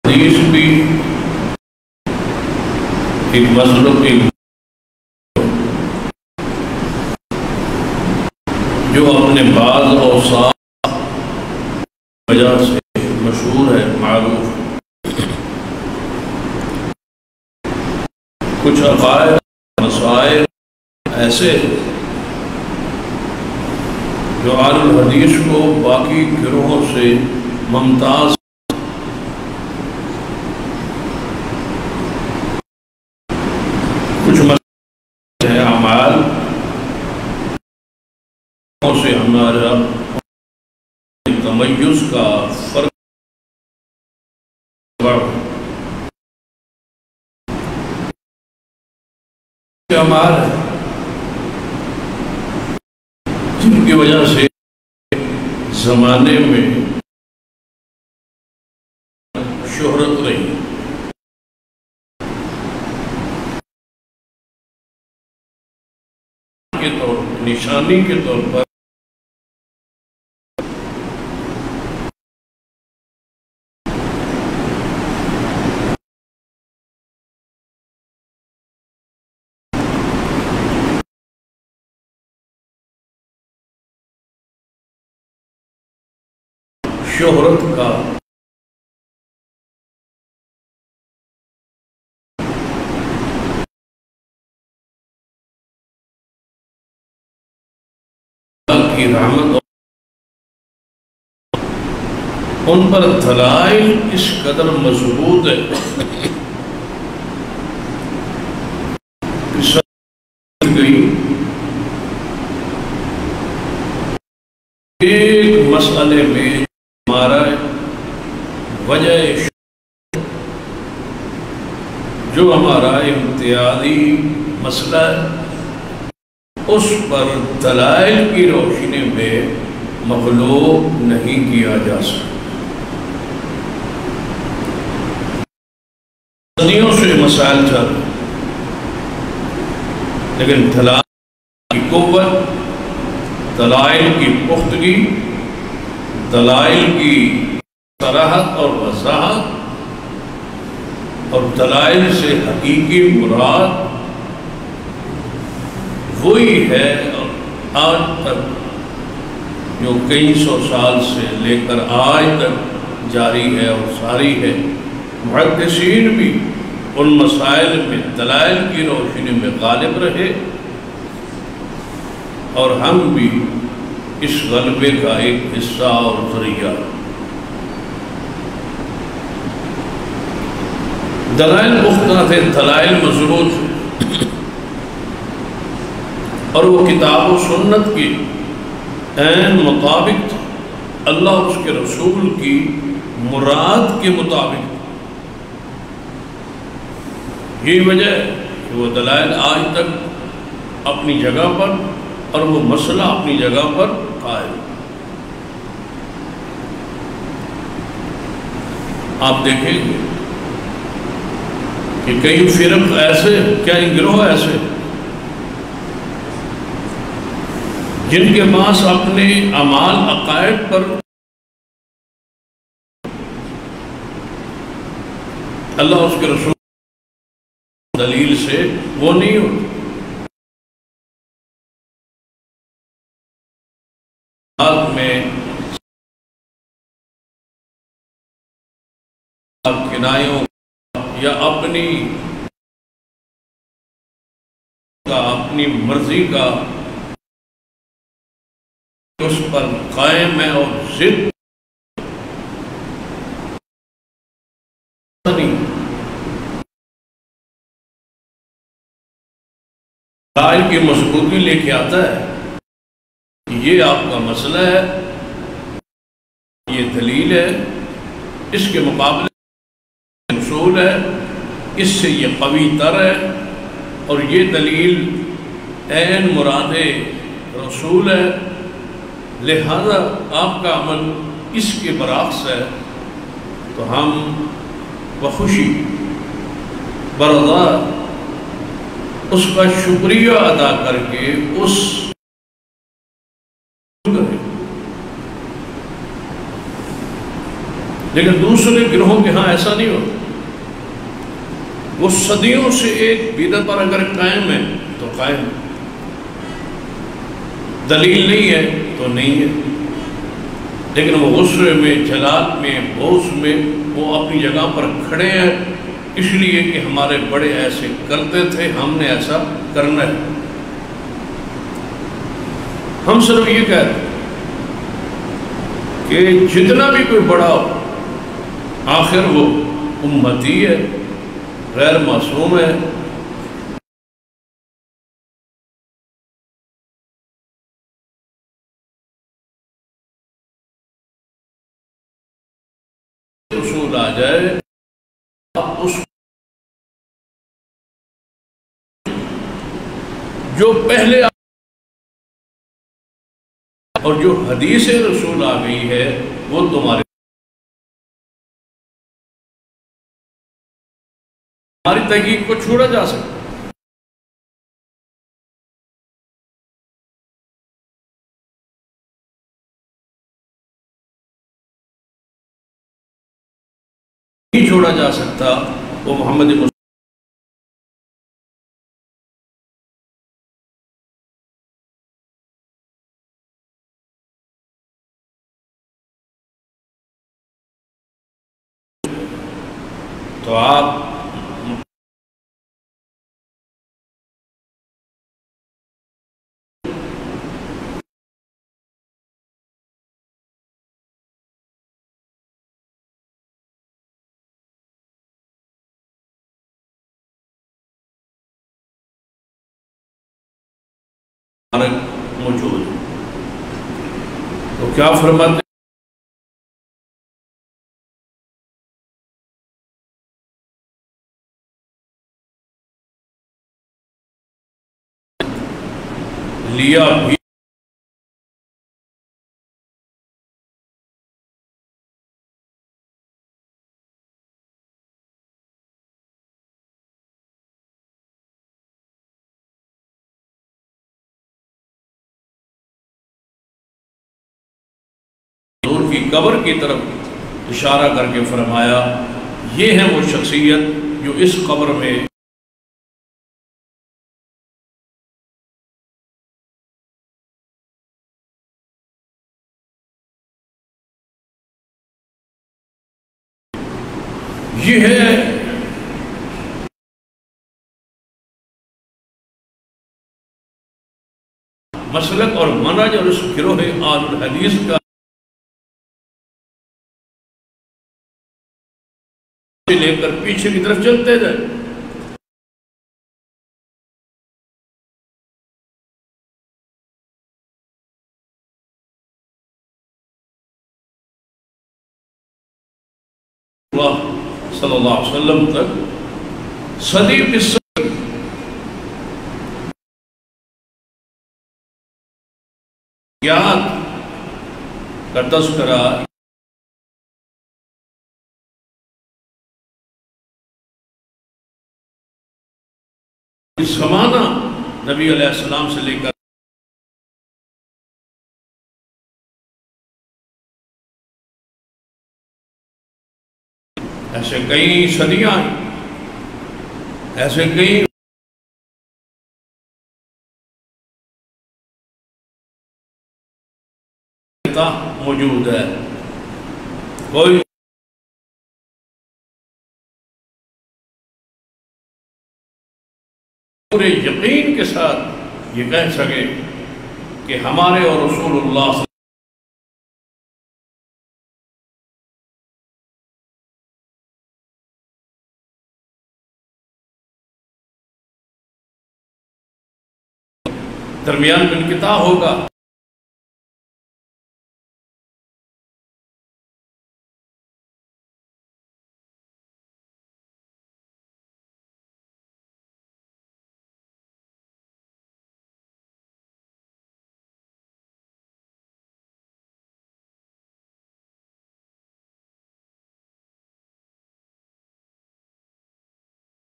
حدیث بھی ایک مذہب جو اپنے بعض اوصاف وجہ سے مشہور ہے، معروف ہے۔ کچھ عقائد مسائل ایسے جو اہل الحدیث کو باقی گروہوں سے ممتاز کچھ مسائل ہیں، اعمال سے ہمارا تمیز کا فرق اعمال ہے جن کی وجہ سے زمانے میں شہرت رہی، کے طور نشانی کے طور پر شہرت کا اللہ کی رحمت ان پر دلائل اس قدر مضبوط ہے ایک مسئلے میں ہمارا وجہ جو ہمارا امتیازی مسئلہ ہے اس پر دلائل کی روشنی میں مغلوب نہیں کیا جا سکتا۔ صدیوں سے مسائل چل رہے لیکن دلائل کی قوت، دلائل کی پختگی، دلائل کی صراحت اور وضاحت اور دلائل سے حقیقی مراد وہی ہے اور آج تک جو کئی سو سال سے لے کر آج تک جاری ہے اور ساری ہے۔ محدثین بھی ان مسائل میں دلائل کی روشنی میں غالب رہے اور ہم بھی اس غلبے کا ایک حصہ اور ذریعہ۔ دلائل پختہ تھے، دلائل مضبوط تھے اور وہ کتاب و سنت کی عین مطابق تھے، اللہ اس کے رسول کی مراد کے مطابق۔ یہی وجہ ہے کہ وہ دلائل آج تک اپنی جگہ پر اور وہ مسئلہ اپنی جگہ پر قائم۔ آپ دیکھیں گے کہ کئی فرق ایسے، کیا گروہ ایسے جن کے پاس اپنے اعمال عقائد پر اللہ اس کے رسول دلیل سے وہ نہیں ہوتے۔ میں کنایوں یا اپنی مرضی کا اس پر قائم ہے اور ضد نہیں۔ دلائل کی مضبوطی لے کے آتا ہے، یہ آپ کا مسئلہ ہے، یہ دلیل ہے، اس کے مقابلے اصول ہے، اس سے یہ قوی تر ہے اور یہ دلیل عین مراد رسول ہے، لہذا آپ کا عمل اس کے برعکس ہے، تو ہم بخوشی برضا اس کا شکریہ ادا کر کے اس لیکن دوسرے گروہوں کے ہاں ایسا نہیں ہوتا. وہ صدیوں سے ایک بدعت پر اگر قائم ہے تو قائم ہے، دلیل نہیں ہے تو نہیں ہے، لیکن وہ غصے میں، جلال میں، بوس میں وہ اپنی جگہ پر کھڑے ہیں، اس لیے کہ ہمارے بڑے ایسے کرتے تھے، ہم نے ایسا کرنا ہے. ہم صرف یہ کہتے ہیں کہ جتنا بھی کوئی بڑا ہو آخر وہ امتی ہے، غیر معصوم ہے. اصول آ جائے اس جو پہلے اور جو حدیث رسول آ گئی ہے وہ تمہاری تحقیق کو چھوڑا جا سکتا نہیں چھوڑا جا سکتا. وہ محمد تو آپ موجود ہیں. تو کیا فرماتے ہیں؟ لیا بھی حضور کی قبر کی طرف اشارہ کر کے فرمایا یہ ہے وہ شخصیت جو اس قبر میں یہ ہے مسلک اور منہج اور اس گروہ آل الحدیث کا لے کر پیچھے کی طرف چلتے جائیں. اللہ صلی اللہ علیہ وسلم تک صدی بصدی یاد کا تذکرہ اس زمانہ نبی علیہ السلام سے لے کر ایسے کئی صدیاں ہیں، ایسے کئی موجود ہے. کوئی پورے یقین کے ساتھ یہ کہہ سکے کہ ہمارے اور رسول اللہ درمیان میں انقطاع ہوگا.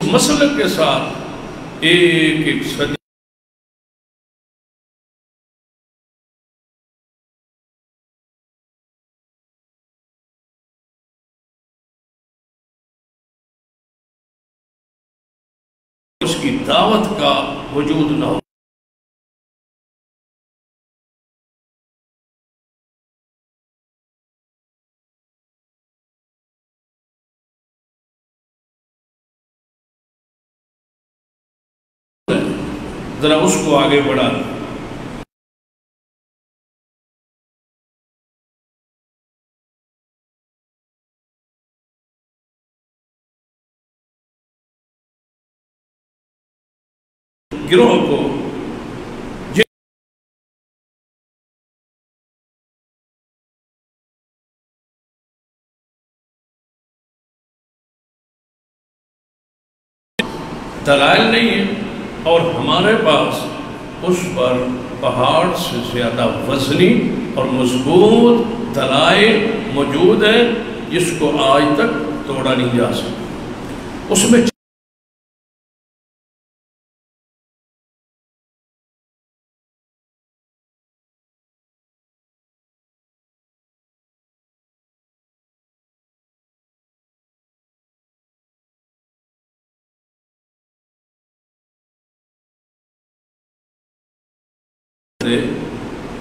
مسلک کے ساتھ ایک ایک صدی اس کی دعوت کا وجود نہ ہو۔ ذرا اس کو آگے بڑھا، گروہ کو دلائل نہیں ہے، اور ہمارے پاس اس پر پہاڑ سے زیادہ وزنی اور مضبوط دلائل موجود ہیں جس کو آج تک توڑا نہیں جا سکتا۔ اس میں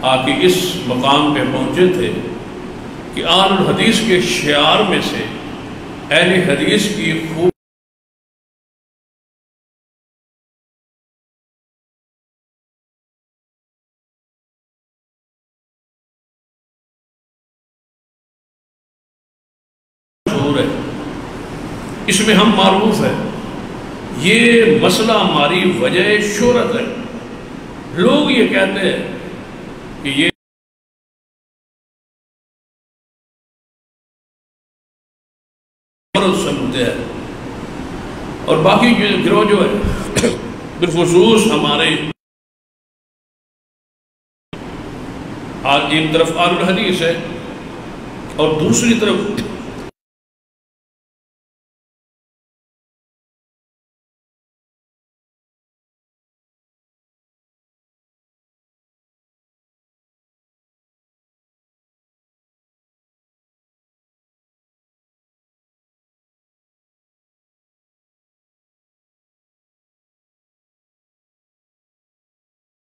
آ کے اس مقام پہ پہنچے تھے کہ آل الحدیث کے شعار میں سے اہل حدیث کی خوب مشہور ہے، اس میں ہم معروف ہیں۔ یہ مسئلہ ہماری وجہ شہرت ہے۔ لوگ یہ کہتے ہیں کہ یہ سمجھتے ہیں، اور باقی گروہ جو ہے بالخصوص ہمارے ایک طرف آل الحدیث ہے اور دوسری طرف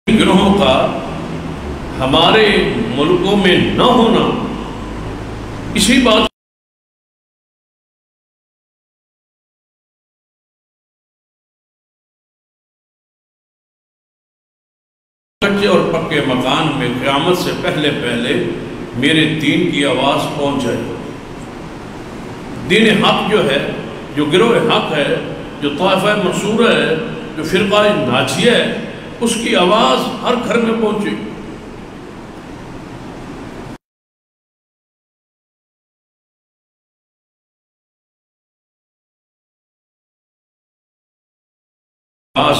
گروہوں کا ہمارے ملکوں میں نہ ہونا اسی بات کچے اور پکے مکان میں قیامت سے پہلے پہلے میرے دین کی آواز پہنچ جائے۔ دین حق جو ہے، جو گروہ حق ہے، جو طائفہ منصورہ ہے، جو فرقہ ناجیہ ہے، اس کی آواز ہر گھر میں پہنچی۔ آج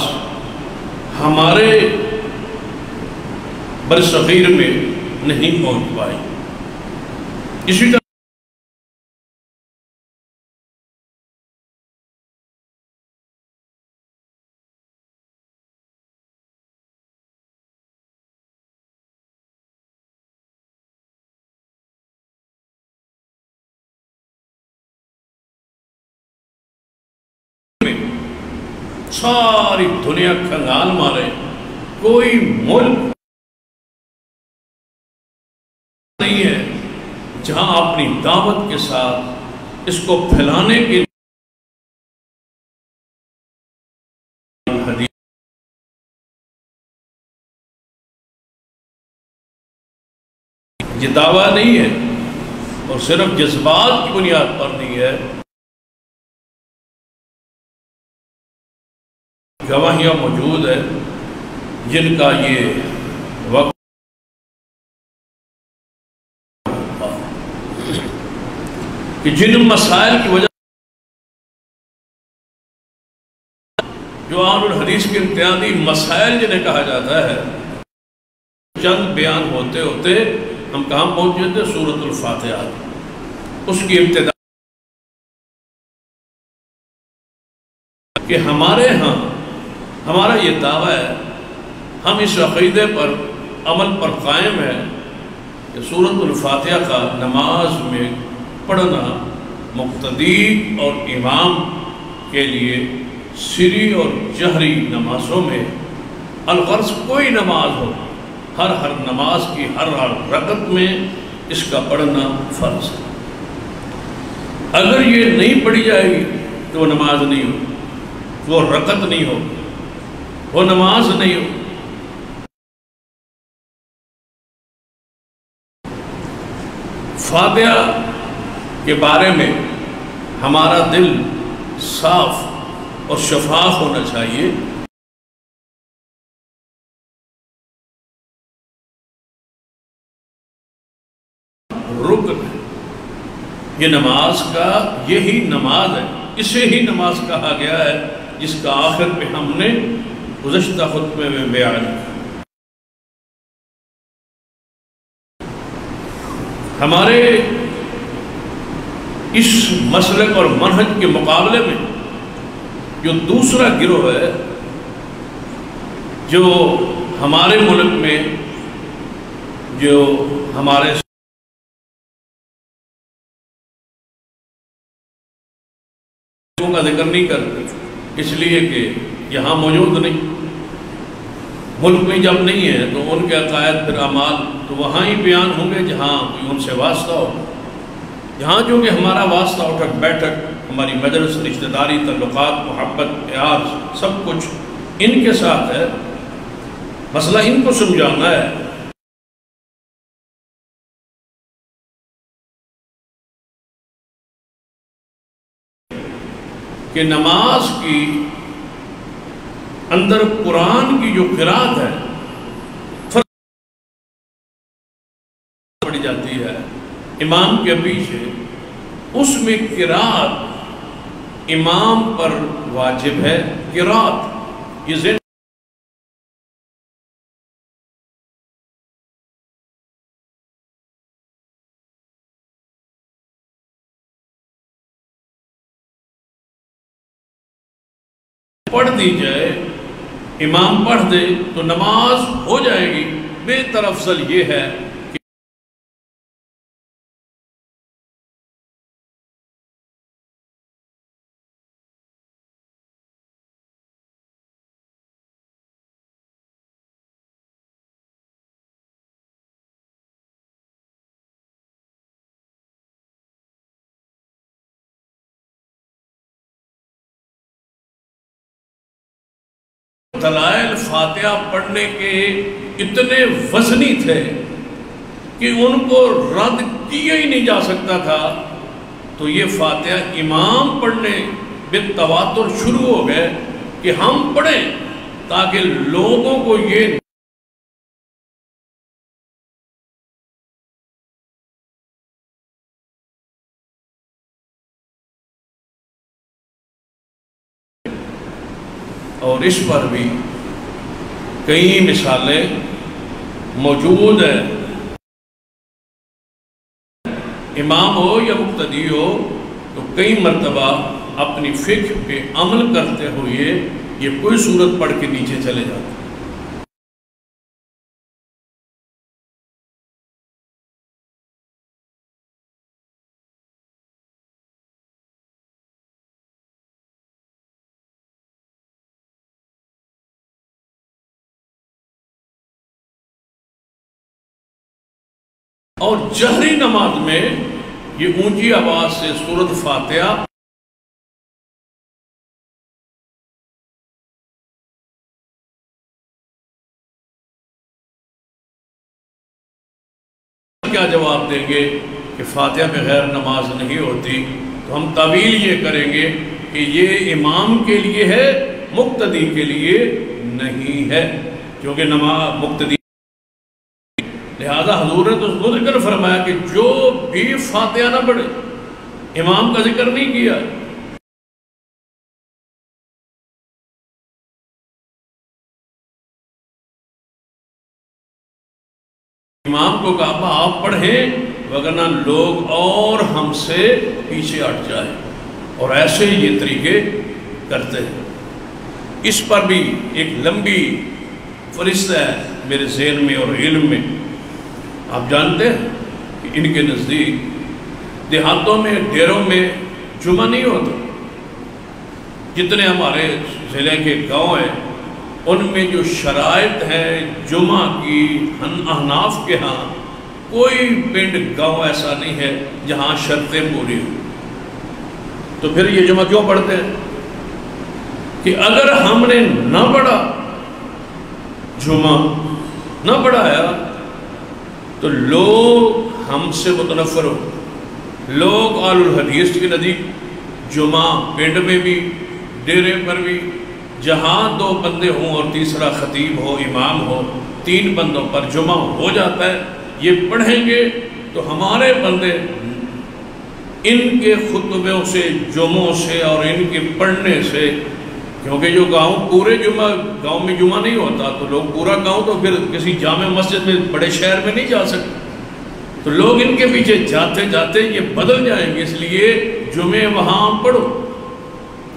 ہمارے برصغیر میں نہیں پہنچ پائی۔ اسی طرح ساری دنیا کھنگال مارے، کوئی ملک نہیں ہے جہاں اپنی دعوت کے ساتھ اس کو پھیلانے کے لیے یہ دعویٰ نہیں ہے اور صرف جذبات کی بنیاد پر نہیں ہے، گواہیاں موجود ہیں جن کا یہ وقت کہ جن مسائل کی وجہ جو آل الحدیث کے امتیازی مسائل جنہیں کہا جاتا ہے، چند بیان ہوتے ہوتے ہم کہاں پہنچے تھے؟ سورۃ الفاتحہ، اس کی ابتدا کہ ہمارے ہاں ہمارا یہ دعویٰ ہے، ہم اس عقیدے پر عمل پر قائم ہے کہ سورۃ الفاتحہ کا نماز میں پڑھنا مقتدی اور امام کے لیے سری اور جہری نمازوں میں الغرض کوئی نماز ہو، ہر نماز کی ہر رکعت میں اس کا پڑھنا فرض ہے۔ اگر یہ نہیں پڑھی جائے گی تو وہ نماز نہیں ہو، وہ رکعت نہیں ہو، وہ نماز نہیں ہو۔ فاتحہ کے بارے میں ہمارا دل صاف اور شفاف ہونا چاہیے۔ رکن ہے یہ نماز کا، یہی نماز ہے، اسے ہی نماز کہا گیا ہے جس کا آخر پہ ہم نے گزشتہ خطبے میں بیان کیا۔ ہمارے اس مسلک اور منہج کے مقابلے میں جو دوسرا گروہ ہے جو ہمارے ملک میں جو ہمارے کا ذکر نہیں کرتے، اس لیے کہ یہاں موجود نہیں، ملک میں جب نہیں ہے تو ان کے عقائد پھر اعمال تو وہاں ہی بیان ہوں گے جہاں کوئی ان سے واسطہ ہو۔ یہاں جو کہ ہمارا واسطہ اٹھک بیٹھک، ہماری مجلس، رشتہ داری، تعلقات، محبت، پیار، سب کچھ ان کے ساتھ ہے، مسئلہ ان کو سمجھانا ہے۔ کہ نماز کی اندر قرآن کی جو قرات ہے پڑھی جاتی ہے امام کے پیچھے، اس میں قرات امام پر واجب ہے۔ قرات یہ ذہن پڑھ دی جائے، امام پڑھ دے تو نماز ہو جائے گی۔ بہتر افضل یہ ہے کہ دلائل فاتحہ پڑھنے کے اتنے وزنی تھے کہ ان کو رد کیا ہی نہیں جا سکتا تھا، تو یہ فاتحہ امام پڑھنے بالتواتر شروع ہو گئے کہ ہم پڑھیں تاکہ لوگوں کو یہ اور اس پر بھی کئی مثالیں موجود ہیں۔ امام ہو یا مقتدی ہو تو کئی مرتبہ اپنی فقہ پہ عمل کرتے ہوئے یہ کوئی صورت پڑھ کے نیچے چلے جاتے ہیں۔ اور جہری نماز میں یہ اونچی آواز سے سورۃ فاتحہ کیا جواب دیں گے کہ فاتحہ بغیر نماز نہیں ہوتی، تو ہم تعویل یہ کریں گے کہ یہ امام کے لیے ہے، مقتدی کے لیے نہیں ہے، کیونکہ نماز مقتدی، لہذا حضور نے تو ذکر فرمایا کہ جو بھی فاتحہ نہ پڑھے، امام کا ذکر نہیں کیا۔ امام کو کہا آپ پڑھیں وگرنہ لوگ اور ہم سے پیچھے ہٹ جائیں، اور ایسے یہ طریقے کرتے ہیں۔ اس پر بھی ایک لمبی فہرست ہے میرے ذہن میں اور علم میں۔ آپ جانتے ہیں کہ ان کے نزدیک دیہاتوں میں ڈیروں میں جمعہ نہیں ہوتا، جتنے ہمارے ضلع کے گاؤں ہیں ان میں جو شرائط ہے جمعہ کی احناف کے ہاں کوئی پنڈ گاؤں ایسا نہیں ہے جہاں شرطیں پوری ہوں. تو پھر یہ جمعہ کیوں پڑھتے ہیں کہ اگر ہم نے نہ پڑھا جمعہ نہ پڑھایا تو لوگ ہم سے متنفر ہو. لوگ اہل الحدیث کے نزدیک جمعہ پنڈ میں بھی ڈیرے پر بھی جہاں 2 بندے ہوں اور تیسرا خطیب ہو امام ہو 3 بندوں پر جمعہ ہو جاتا ہے. یہ پڑھیں گے تو ہمارے بندے ان کے خطبوں سے جمعوں سے اور ان کے پڑھنے سے، کیونکہ جو گاؤں پورے گاؤں میں جمعہ نہیں ہوتا تو لوگ پورا گاؤں تو پھر کسی جامع مسجد میں بڑے شہر میں نہیں جا سکتے، تو لوگ ان کے پیچھے جاتے جاتے یہ بدل جائیں گے. اس لیے جمعے وہاں پڑھو.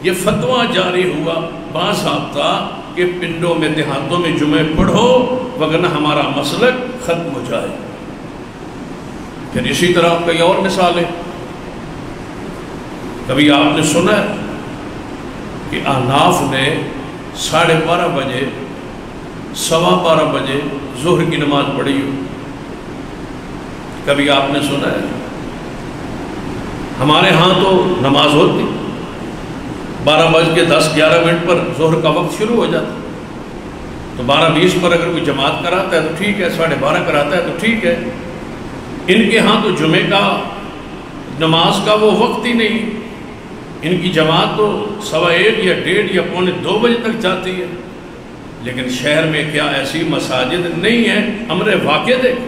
یہ فتویٰ جاری ہوا باضابطہ کہ پنڈوں میں دیہاتوں میں جمعے پڑھو وگرنہ ہمارا مسلک ختم ہو جائے. پھر اسی طرح کئی اور مثالیں. کبھی آپ نے سنا ہے کہ احناف نے 12:30 بجے 12:15 بجے ظہر کی نماز پڑھی ہو؟ کبھی آپ نے سنا ہے؟ ہمارے ہاں تو نماز ہوتی 12:10-11 پر ظہر کا وقت شروع ہو جاتا. تو 12:20 پر اگر کوئی جماعت کراتا ہے تو ٹھیک ہے، 12:30 کراتا ہے تو ٹھیک ہے. ان کے ہاں تو جمعے کا نماز کا وہ وقت ہی نہیں. ان کی جماعت تو 1:15 یا 1:30 یا 1:45 بجے تک جاتی ہے. لیکن شہر میں کیا ایسی مساجد نہیں ہیں؟ امر واقع دیکھ،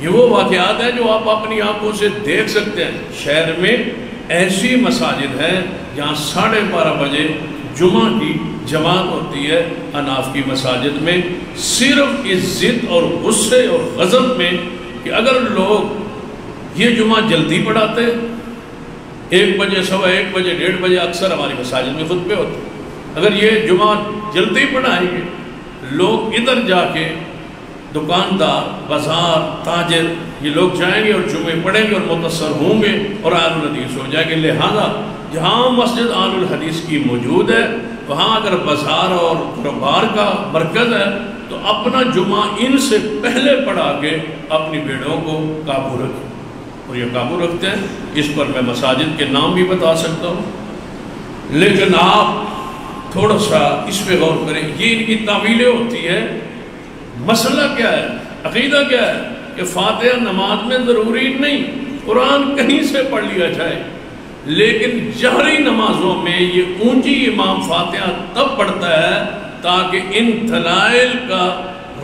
یہ وہ واقعات ہیں جو آپ اپنی آنکھوں سے دیکھ سکتے ہیں. شہر میں ایسی مساجد ہیں جہاں 12:30 بجے جمعہ کی جماعت ہوتی ہے. احناف کی مساجد میں صرف اس ضد اور غصے اور غضب میں کہ اگر لوگ یہ جمعہ جلدی پڑھاتے 1 بجے 1:15 بجے 1:30 بجے اکثر ہماری مساجد میں خطبے ہوتے، اگر یہ جمعہ جلدی پڑھائیں گے لوگ ادھر جا کے دکاندار بازار تاجر یہ لوگ جائیں گے اور جمعے پڑھیں گے اور متاثر ہوں گے اور اہل الحدیث ہو جائیں گے. لہذا جہاں مسجد اہل الحدیث کی موجود ہے وہاں اگر بازار اور کاروبار کا مرکز ہے تو اپنا جمعہ ان سے پہلے پڑھا کے اپنی بھیڑوں کو قابو رکھیں. اور یہ قابو رکھتے ہیں. اس پر میں مساجد کے نام بھی بتا سکتا ہوں، لیکن آپ تھوڑا سا اس پہ غور کریں. یہ ان کی تعویلیں ہوتی ہے. مسئلہ کیا ہے، عقیدہ کیا ہے کہ فاتحہ نماز میں ضروری نہیں، قرآن کہیں سے پڑھ لیا جائے، لیکن جہری نمازوں میں یہ اونچی امام فاتحہ تب پڑھتا ہے تاکہ ان دلائل کا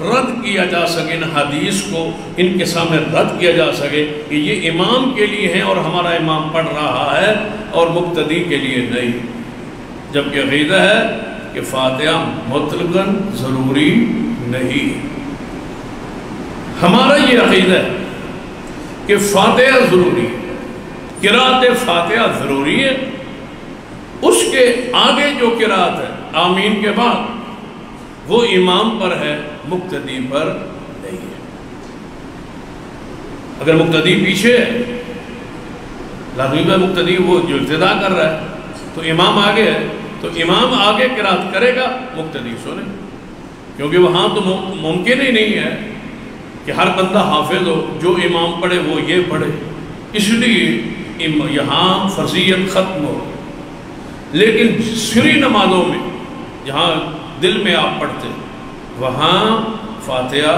رد کیا جا سکے، ان حدیث کو ان کے سامنے رد کیا جا سکے کہ یہ امام کے لیے ہیں اور ہمارا امام پڑھ رہا ہے اور مقتدی کے لیے نہیں. جبکہ عقیدہ ہے کہ فاتحہ مطلقاً ضروری نہیں. ہمارا یہ عقیدہ ہے کہ فاتحہ ضروری ہے، قرأت فاتحہ ضروری ہے. اس کے آگے جو قرأت ہے آمین کے بعد وہ امام پر ہے، مقتدی پر نہیں ہے. اگر مقتدی پیچھے ہے، لازمی ہے مقتدی وہ جو ابتدا کر رہا ہے، تو امام آگے ہے تو امام آگے قرأت کرے گا، مقتدی سنے. کیونکہ وہاں تو ممکن ہی نہیں ہے کہ ہر بندہ حافظ ہو، جو امام پڑھے وہ یہ پڑھے، اس لیے یہاں فرضیت ختم ہو. لیکن سری نمازوں میں جہاں دل میں آپ پڑھتے وہاں فاتحہ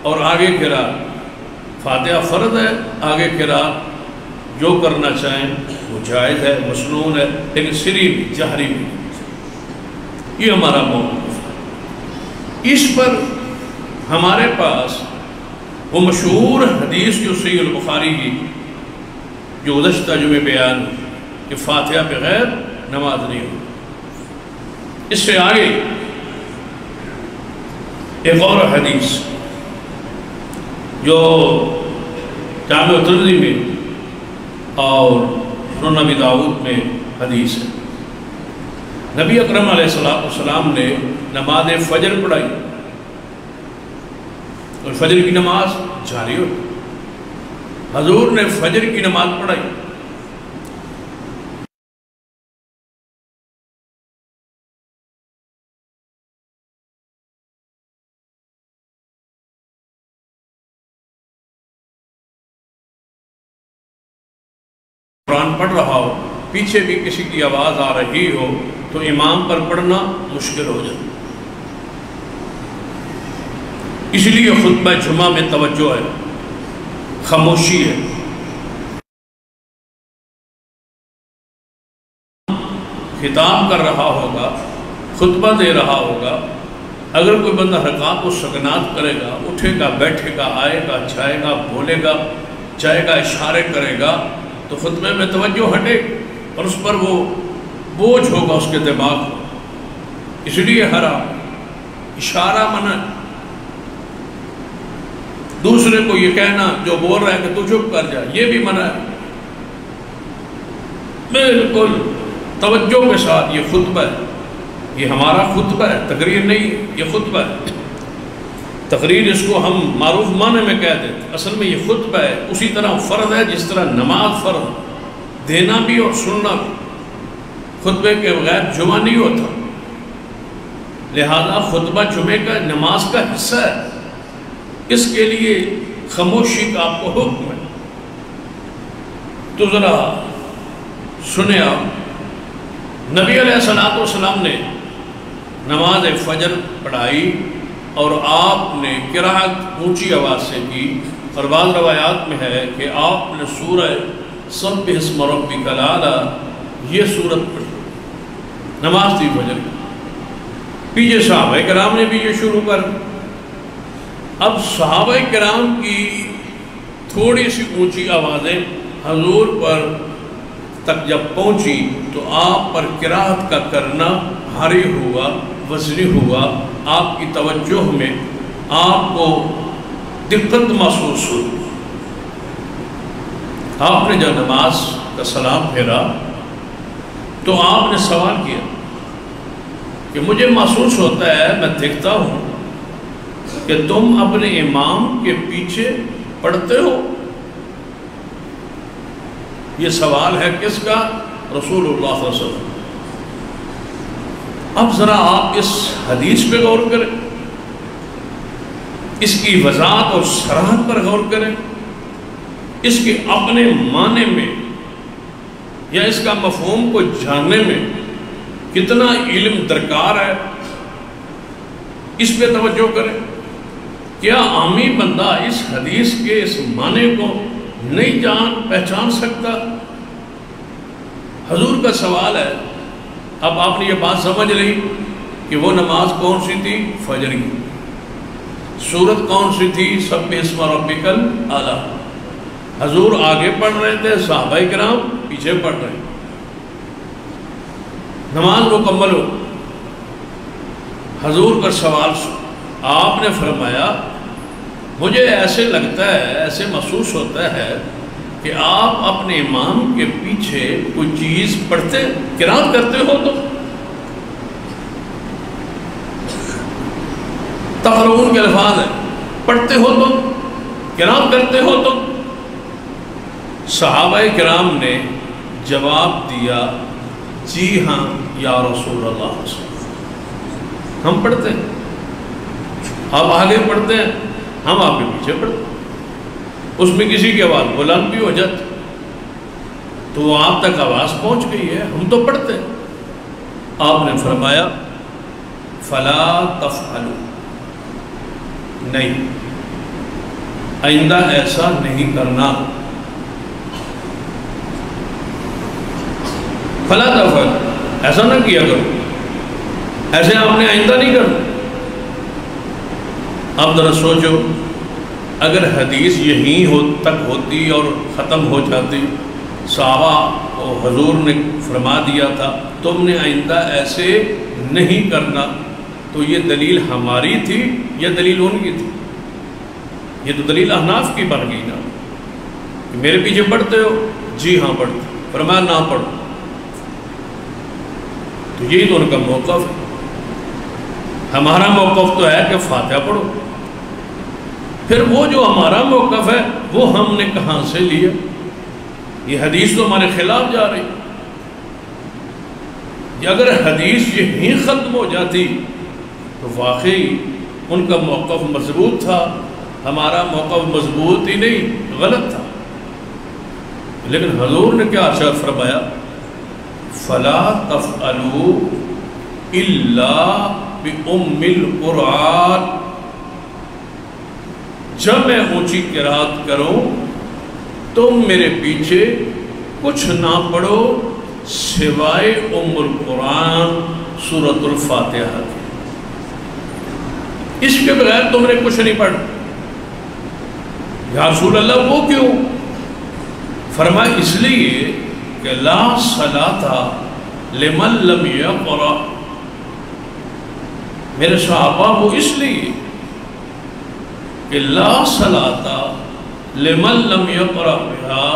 اور آگے قرأت، فاتحہ فرض ہے، آگے قرأت جو کرنا چاہیں وہ جائز ہے، مسنون ہے، لیکن سری بھی جہری بھی. یہ ہمارا موقف. اس پر ہمارے پاس وہ مشہور حدیث جو صحیح البخاری کی جو گزشتہ جمعے بیان کہ فاتحہ بغیر نماز نہیں ہو. اس سے آگے ایک اور حدیث جو جامع ترمذی میں اور سنن ابی داؤد میں حدیث ہے. نبی اکرم علیہ السلام نے نماز فجر پڑھائی اور فجر کی نماز جاری ہوئی. حضور نے فجر کی نماز پڑھائی قرآن پڑھ رہا ہو، پیچھے بھی کسی کی آواز آ رہی ہو تو امام پر پڑھنا مشکل ہو جائے۔ اس لیے خطبہ جمعہ میں توجہ ہے، خاموشی ہے۔ خطاب کر رہا ہوگا، خطبہ دے رہا ہوگا، اگر کوئی بندہ رکعات و سکنات کرے گا، اٹھے گا، بیٹھے گا، آئے گا، جائے گا، بولے گا، جائے گا، اشارے کرے گا، تو خطبے میں توجہ ہٹے اور اس پر وہ بوجھ ہوگا اس کے دماغ کو۔ اس لیے حرام، اشارہ منع۔ دوسرے کو یہ کہنا جو بول رہا ہے کہ تو چپ کر جا، یہ بھی منع ہے۔ بالکل توجہ کے ساتھ یہ خطبہ ہے، یہ ہمارا خطبہ ہے، تقریر نہیں، یہ خطبہ ہے۔ تقریر اس کو ہم معروف معنی میں کہہ دیتے، اصل میں یہ خطبہ ہے۔ اسی طرح فرض ہے جس طرح نماز فرض، دینا بھی اور سننا بھی۔ خطبے کے بغیر جمعہ نہیں ہوتا، لہذا خطبہ جمعے کا نماز کا حصہ ہے، اس کے لیے خاموشی کا آپ کو حکم ہے۔ تو ذرا سنیں آپ، نبی علیہ السلام نے نماز فجر پڑھائی اور آپ نے قرأت اونچی آواز سے کی، اور بعض روایات میں ہے کہ آپ نے سورہ سبح اسم ربک الاعلی یہ سورت پڑھی، نماز تھی فجر کی۔ پیچھے صحابہ کرام نے بھی یہ شروع کر۔ اب صحابہ کرام کی تھوڑی سی اونچی آوازیں حضور پر تک جب پہنچی تو آپ پر قرأت کا کرنا بھاری ہوا، وزنی ہوا، آپ کی توجہ میں آپ کو دقت محسوس ہوئی۔ آپ نے جب نماز کا سلام پھیرا تو آپ نے سوال کیا کہ مجھے محسوس ہوتا ہے، میں دیکھتا ہوں کہ تم اپنے امام کے پیچھے پڑھتے ہو۔ یہ سوال ہے کس کا؟ رسول اللہ صلی اللہ علیہ وسلم۔ اب ذرا آپ اس حدیث پہ غور کریں، اس کی وضاحت اور صراحت پر غور کریں، اس کے اپنے معنی میں یا اس کا مفہوم کو جاننے میں کتنا علم درکار ہے، اس پہ توجہ کریں۔ کیا عامی بندہ اس حدیث کے اس معنی کو نہیں پہچان سکتا؟ حضور کا سوال ہے۔ اب آپ نے یہ بات سمجھ لی کہ وہ نماز کون سی تھی؟ فجر کی۔ سورت کون سی تھی؟ سبح اسم ربک الاعلی۔ حضور آگے پڑھ رہے تھے، صحابہ کرام پیچھے پڑھ رہے ہیں۔ نماز مکمل ہو، حضور کا سوال سن، آپ نے فرمایا مجھے ایسے لگتا ہے، ایسے محسوس ہوتا ہے کہ آپ اپنے امام کے پیچھے کوئی چیز پڑھتے، قرأت کرتے ہو تو تقرؤون کے الفاظ ہیں، پڑھتے ہو تو، قرأت کرتے ہو تو۔ صحابہ کرام نے جواب دیا جی ہاں یا رسول اللہ، ہم پڑھتے ہیں، آپ آگے پڑھتے ہیں، ہم آپ کے پیچھے پڑھتے ہیں۔ اس میں کسی کی آواز بلند بھی ہو جاتی تو وہ آپ تک آواز پہنچ گئی ہے، ہم تو پڑھتے ہیں۔ آپ نے فرمایا فلا تفعلوا، نہیں، آئندہ ایسا نہیں کرنا۔ فلا تفعلوا، ایسا نہ کیا کرو، ایسے آپ نے آئندہ نہیں کرنا۔ اب ذرا سوچو، اگر حدیث یہیں تک ہوتی اور ختم ہو جاتی، صحابہ اور حضور نے فرما دیا تھا تم نے آئندہ ایسے نہیں کرنا، تو یہ دلیل ہماری تھی یا دلیل ان کی تھی؟ یہ تو دلیل احناف کی بن گئی نا، کہ میرے پیچھے پڑھتے ہو؟ جی ہاں پڑھتے، فرمایا نہ پڑھو، تو یہی تو ان کا موقف ہے۔ ہمارا موقف تو ہے کہ فاتحہ پڑھو، پھر وہ جو ہمارا موقف ہے وہ ہم نے کہاں سے لیا؟ یہ حدیث تو ہمارے خلاف جا رہی۔ اگر حدیث یہیں ختم ہو جاتی تو واقعی ان کا موقف مضبوط تھا، ہمارا موقف مضبوط ہی نہیں، غلط تھا۔ لیکن حضور نے کیا ارشاد فرمایا؟ فَلَا تَفْعَلُوا إِلَّا بِأُمِّ الْقُرْآنِ، جب میں اونچی قرات کروں تم میرے پیچھے کچھ نہ پڑھو سوائے ام القرآن سورۃ الفاتحہ کی، اس کے بغیر تم نے کچھ نہیں پڑھا۔ یا رسول اللہ وہ کیوں؟ فرمایا اس لیے کہ لا صلاۃ لمن لم یقرأ، میرے صحابہ وہ اس لیے کہ لا صلاۃ لمن لم یقرأ بہا،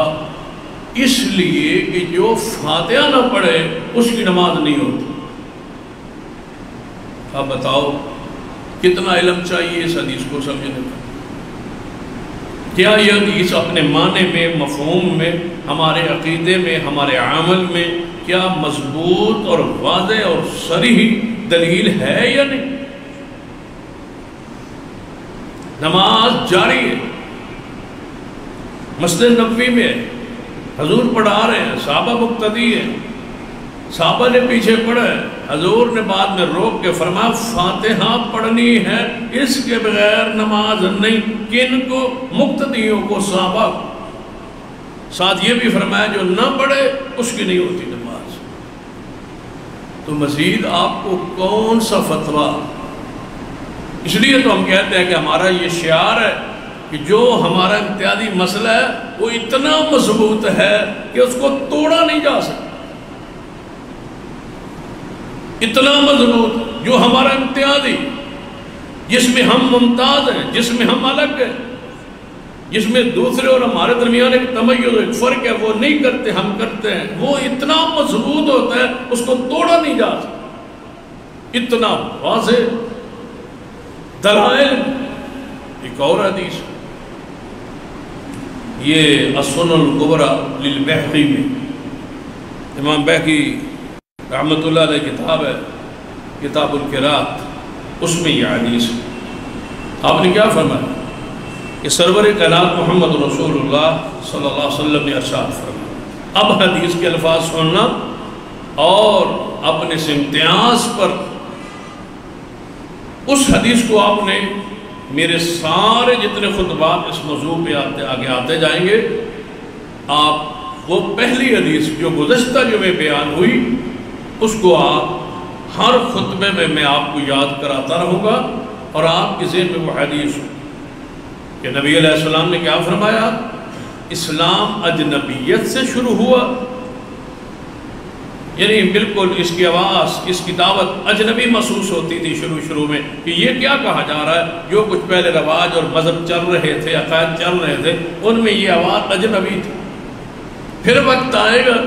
اس لیے کہ جو فاتحہ نہ پڑھے اس کی نماز نہیں ہوتی۔ اب بتاؤ کتنا علم چاہیے اس حدیث کو سمجھنے کا؟ کیا یہ حدیث اپنے معنی میں، مفہوم میں، ہمارے عقیدے میں، ہمارے عمل میں کیا مضبوط اور واضح اور صریح دلیل ہے یا نہیں؟ نماز جاری ہے، مسجد نبوی میں ہے، حضور پڑھا رہے ہیں، صحابہ مقتدی ہیں، صحابہ نے پیچھے پڑھا ہے، حضور نے بعد میں روک کے فرمایا فاتحہ پڑھنی ہے، اس کے بغیر نماز نہیں۔ کن کو؟ مقتدیوں کو، صحابہ کو۔ ساتھ یہ بھی فرمایا جو نہ پڑھے اس کی نہیں ہوتی نماز۔ تو مزید آپ کو کون سا فتویٰ؟ اس لیے تو ہم کہتے ہیں کہ ہمارا یہ شعار ہے کہ جو ہمارا امتیازی مسئلہ ہے وہ اتنا مضبوط ہے کہ اس کو توڑا نہیں جا سکتا، اتنا مضبوط جو ہمارا امتیازی، جس میں ہم ممتاز ہیں، جس میں ہم الگ ہیں، جس میں دوسرے اور ہمارے درمیان ایک تمیز، ایک فرق ہے، وہ نہیں کرتے ہم کرتے ہیں، وہ اتنا مضبوط ہوتا ہے اس کو توڑا نہیں جا سکتا، اتنا واضح دلائل۔ ایک اور حدیث یہ السنن الکبری للبیہقی میں، امام بیہقی رحمۃ اللہ علیہ کتاب ہے، کتاب القراءۃ، اس میں یہ حدیث ہے۔ آپ نے کیا فرمایا کہ سرور کائنات محمد رسول اللہ صلی اللہ علیہ وسلم نے ارشاد فرمایا۔ اب حدیث کے الفاظ سننا اور اپنے اس امتیاز پر اس حدیث کو آپ نے، میرے سارے جتنے خطبات اس موضوع پہ آگے آتے جائیں گے، آپ وہ پہلی حدیث جو گزشتہ جمعے بیان ہوئی اس کو آپ ہر خطبے میں میں آپ کو یاد کراتا رہوں گا، اور آپ کے ذہن میں وہ حدیث کہ نبی علیہ السلام نے کیا فرمایا؟ اسلام اجنبیت سے شروع ہوا، یعنی بالکل اس کی آواز، اس کی دعوت اجنبی محسوس ہوتی تھی شروع میں کہ یہ کیا کہا جا رہا ہے۔ جو کچھ پہلے رواج اور مذہب چل رہے تھے، عقائد چل رہے تھے، ان میں یہ آواز اجنبی تھی۔ پھر وقت آئے گا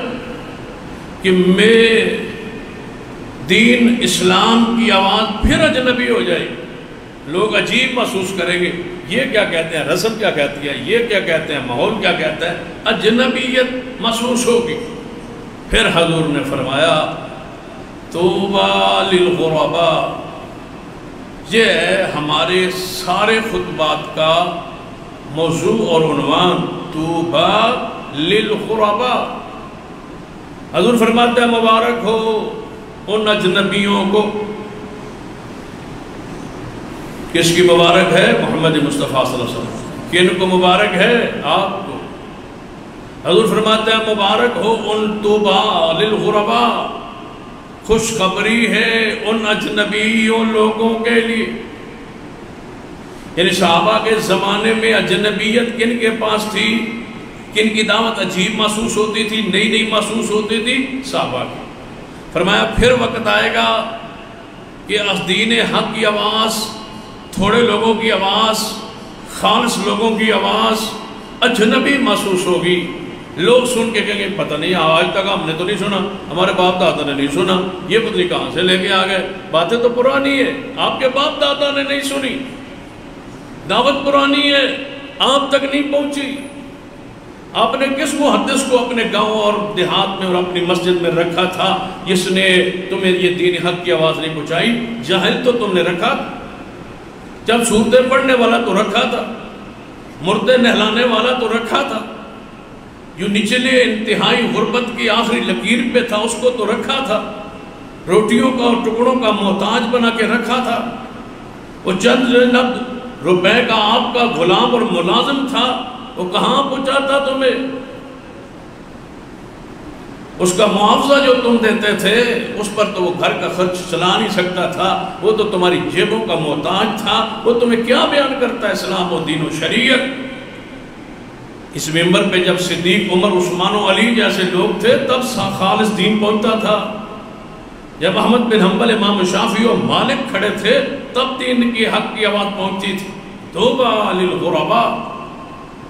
کہ میں دین اسلام کی آواز پھر اجنبی ہو جائے گی، لوگ عجیب محسوس کریں گے، یہ کیا کہتے ہیں، رسم کیا کہتی ہے، یہ کیا کہتے ہیں، ماحول کیا کہتا ہے، اجنبیت محسوس ہوگی۔ پھر حضور نے فرمایا طوبیٰ للغرباء، یہ ہے ہمارے سارے خطبات کا موضوع اور عنوان، طوبیٰ للغرباء۔ حضور فرماتے ہیں مبارک ہو ان اجنبیوں کو، کس کی مبارک ہے؟ محمد مصطفیٰ صلی اللہ علیہ وسلم۔ کن کو مبارک ہے؟ آپ کو۔ حضور فرماتے ہیں مبارک ہو ان طوبیٰ للغرباء، خوشخبری ہے ان اجنبیوں لوگوں کے لیے۔ یعنی صحابہ کے زمانے میں اجنبیت کن کے پاس تھی؟ کن کی دعوت عجیب محسوس ہوتی تھی، نئی محسوس ہوتی تھی؟ صحابہ کی۔ فرمایا پھر وقت آئے گا کہ دین حق کی آواز، تھوڑے لوگوں کی آواز، خالص لوگوں کی آواز اجنبی محسوس ہوگی۔ لوگ سن کے کہیں گے پتہ نہیں آج تک ہم نے تو نہیں سنا، ہمارے باپ دادا نے نہیں سنا، یہ پتہ نہیں کہاں سے لے کے آ گئے، باتیں تو پرانی ہے، آپ کے باپ دادا نے نہیں سنی، دعوت پرانی ہے، آپ تک نہیں پہنچی۔ آپ نے کس محدث کو اپنے گاؤں اور دیہات میں اور اپنی مسجد میں رکھا تھا جس نے تمہیں یہ دین حق کی آواز نہیں پہنچائی؟ جاہل تو تم نے رکھا، جب صورتیں پڑھنے والا تو رکھا تھا، مردے نہلانے والا تو رکھا تھا، جو نچلے انتہائی غربت کی آخری لکیر پہ تھا اس کو تو رکھا تھا، روٹیوں کا اور ٹکڑوں کا محتاج بنا کے رکھا تھا، وہ چند روپے کا آپ کا غلام اور ملازم تھا، وہ کہاں پہنچاتا تمہیں؟ اس کا معاوضہ جو تم دیتے تھے اس پر تو وہ گھر کا خرچ چلا نہیں سکتا تھا، وہ تو تمہاری جیبوں کا محتاج تھا، وہ تمہیں کیا بیان کرتا ہے اسلام و دین و شریعت؟ اس منبر پہ جب صدیق، عمر، عثمان و علی جیسے لوگ تھے تب خالص دین پہنچتا تھا، جب احمد بن حنبل، امام شافعی اور مالک کھڑے تھے تب دین کی حق کی آواز پہنچتی تھی۔ توبہ للغرباء،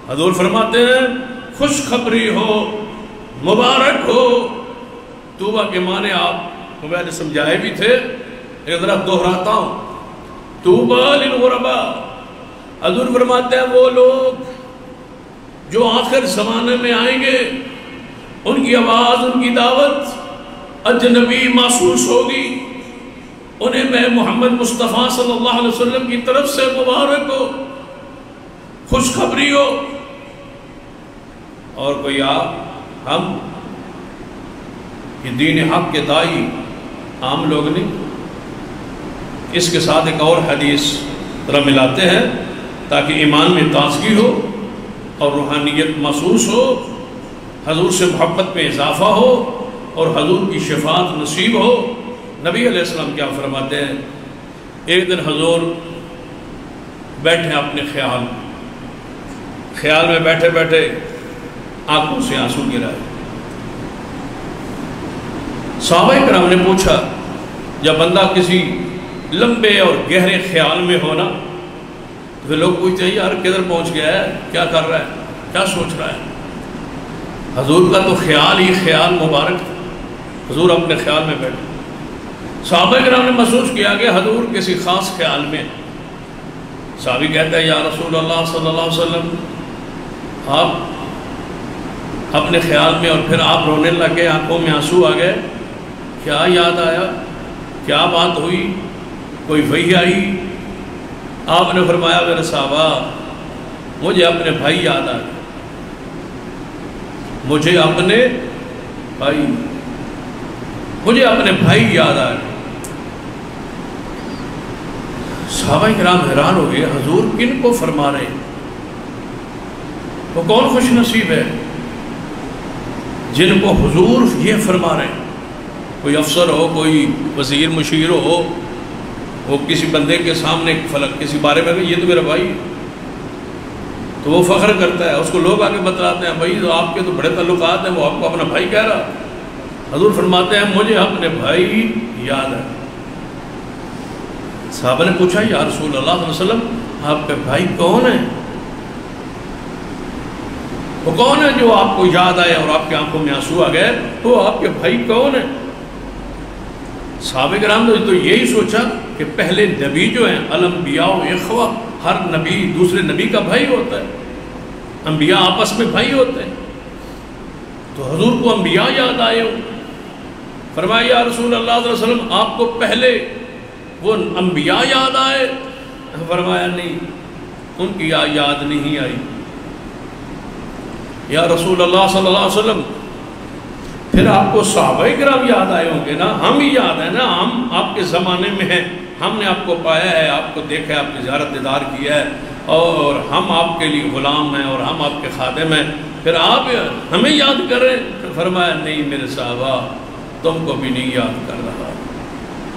حضور فرماتے ہیں خوشخبری ہو، مبارک ہو۔ توبہ کے معنی آپ کو میں نے سمجھائے بھی تھے، ایک ذرا دہراتا ہوں۔ توبہ للغرباء، حضور فرماتے ہیں وہ لوگ جو آخر زمانے میں آئیں گے ان کی آواز، ان کی دعوت اجنبی محسوس ہوگی، انہیں میں محمد مصطفیٰ صلی اللہ علیہ وسلم کی طرف سے مبارک ہو، خوشخبری ہو۔ اور کوئی ہم یہ دین حق کے دائی عام لوگ نہیں۔ اس کے ساتھ ایک اور حدیث ذرا ملاتے ہیں تاکہ ایمان میں تازگی ہو اور روحانیت محسوس ہو، حضور سے محبت میں اضافہ ہو اور حضور کی شفاعت نصیب ہو۔ نبی علیہ السلام کیا فرماتے ہیں؟ ایک دن حضور بیٹھے اپنے خیال میں بیٹھے بیٹھے آنکھوں سے آنسو گرائے۔ صحابہ کرام نے پوچھا، جب بندہ کسی لمبے اور گہرے خیال میں ہونا تو لوگ پوچھتے ہیں یار کدھر پہنچ گیا ہے، کیا کر رہا ہے، کیا سوچ رہا ہے؟ حضور کا تو خیال ہی خیال مبارک تھا، حضور اپنے خیال میں بیٹھے۔ صحابہ کرام نے محسوس کیا کہ حضور کسی خاص خیال میں۔ صحابی کہتا ہے یا رسول اللہ صلی اللہ علیہ وسلم، آپ اپنے خیال میں اور پھر آپ رونے لگے، آنکھوں میں آنسو آ گئے، کیا یاد آیا، کیا بات ہوئی، کوئی وحی آئی؟ آپ نے فرمایا میرے صحابہ مجھے اپنے بھائی یاد آ گئے، مجھے اپنے بھائی یاد آ گئے۔ صحابہ کرام حیران ہو گئے، حضور کن کو فرما رہے ہیں؟ وہ کون خوش نصیب ہے جن کو حضور یہ فرما رہے ہیں؟ کوئی افسر ہو، کوئی وزیر مشیر ہو، وہ کسی بندے کے سامنے کسی بارے میں یہ تو میرا بھائی، تو وہ فخر کرتا ہے، اس کو لوگ آگے بتلاتے ہیں بھائی تو آپ کے تو بڑے تعلقات ہیں، وہ آپ کو اپنا بھائی کہہ رہا۔ حضور فرماتے ہیں مجھے اپنے بھائی یاد ہے۔ صحابہ نے پوچھا یا رسول اللہ صلی اللہ علیہ وسلم آپ کے بھائی کون ہیں؟ وہ کون ہے جو آپ کو یاد آئے اور آپ کی آنکھوں میں آنسو آ گئے؟ تو آپ کے بھائی کون ہیں؟ صحابہ کرام نے تو یہی سوچا کہ پہلے نبی جو ہیں الانبیاء اخوہ، ہر نبی دوسرے نبی کا بھائی ہوتا ہے، انبیاء آپس میں بھائی ہوتے ہیں، تو حضور کو انبیاء یاد آئے ہو۔ فرمایا یا رسول اللہ صلی اللہ علیہ وسلم آپ کو پہلے وہ انبیاء یاد آئے؟ فرمایا نہیں، ان کی یاد نہیں آئی۔ یا رسول اللہ صلی اللہ علیہ وسلم پھر آپ کو صحابہ کرام یاد آئے ہوں گے نا، ہم ہی یاد ہیں نا، ہم آپ کے زمانے میں ہیں، ہم نے آپ کو پایا ہے، آپ کو دیکھا ہے، آپ کی زیارت دیدار کیا ہے، اور ہم آپ کے لیے غلام ہیں اور ہم آپ کے خادم ہیں، پھر آپ ہمیں یاد کر رہے ہیں؟ فرمایا نہیں میرے صحابہ، تم کو بھی نہیں یاد کر رہا،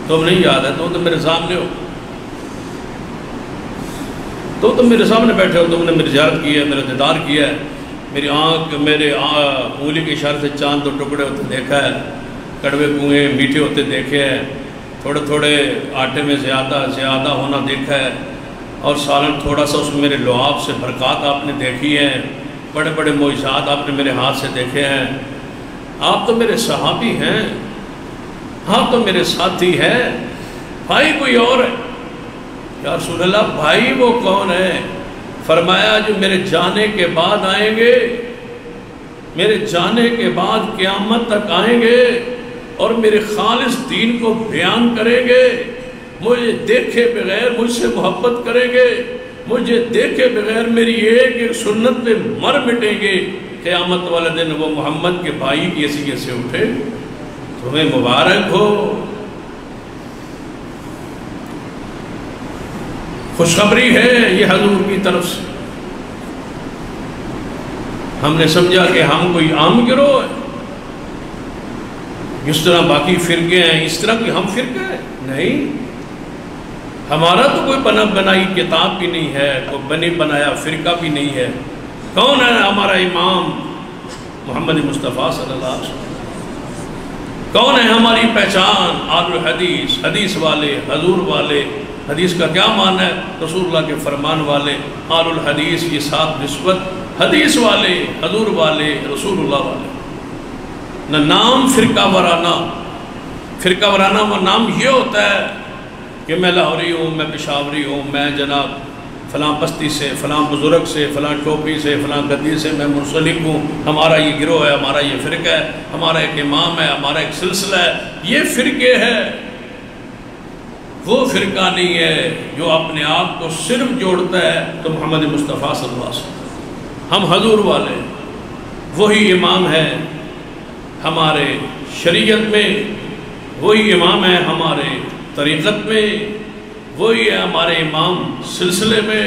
تم نہیں یاد ہے، تم میرے سامنے ہو، تم میرے سامنے بیٹھے ہو، تم نے میری زیارت کی ہے، میرا دیدار کیا ہے، میری آنکھ میرے انگلی کے اشارے سے چاند دو ٹکڑے ہوتے دیکھا ہے، کڑوے کنویں میٹھے ہوتے دیکھے ہیں، تھوڑے تھوڑے آٹے میں زیادہ ہونا دیکھا ہے، اور سالن تھوڑا سا اس میں میرے لعاب سے برکات آپ نے دیکھی ہیں، بڑے بڑے معجزات آپ نے میرے ہاتھ سے دیکھے ہیں۔ آپ تو میرے صحابی ہیں، آپ تو میرے ساتھی ہیں، بھائی کوئی اور ہے؟ یا رسول اللہ بھائی وہ کون ہے؟ فرمایا جو میرے جانے کے بعد آئیں گے، میرے جانے کے بعد قیامت تک آئیں گے اور میرے خالص دین کو بیان کریں گے، مجھے دیکھے بغیر مجھ سے محبت کریں گے، مجھے دیکھے بغیر میری ایک ایک سنت پہ مر مٹیں گے، قیامت والے دن وہ محمد کے بھائی کی حیثیت سے اٹھے، تمہیں مبارک ہو، خوشخبری ہے یہ حضور کی طرف سے۔ ہم نے سمجھا کہ ہم کوئی عام گروہ ہے، جس طرح باقی فرقے ہیں اس طرح کہ ہم فرقے ہیں، نہیں، ہمارا تو کوئی بنا بنائی کتاب بھی نہیں ہے، کوئی بنے بنایا فرقہ بھی نہیں ہے۔ کون ہے ہمارا امام؟ محمد مصطفیٰ صلی اللہ علیہ وسلم۔ کون ہے ہماری پہچان؟ آل الحدیث، حدیث والے، حضور والے۔ حدیث کا کیا معنی ہے؟ رسول اللہ کے فرمان والے۔ آل الحدیث یہ ساتھ نسبت، حدیث والے، حضور والے، رسول اللہ والے۔ نہ نام فرقہ وارانہ، فرقہ وارانہ وہ نام یہ ہوتا ہے کہ میں لاہوری ہوں، میں پشاوری ہوں، میں جناب فلاں بستی سے، فلاں بزرگ سے، فلاں ٹوپی سے، فلاں گدی سے میں منسلک ہوں، ہمارا یہ گروہ ہے، ہمارا یہ فرقہ ہے، ہمارا ایک امام ہے، ہمارا ایک سلسلہ ہے۔ یہ فرقے ہے، وہ فرقہ نہیں ہے جو اپنے آپ کو صرف جوڑتا ہے تو محمد مصطفیٰ صلی اللہ علیہ وسلم۔ ہم حضور والے، وہی امام ہے ہمارے شریعت میں، وہی امام ہے ہمارے طریقت میں، وہی ہے ہمارے امام سلسلے میں،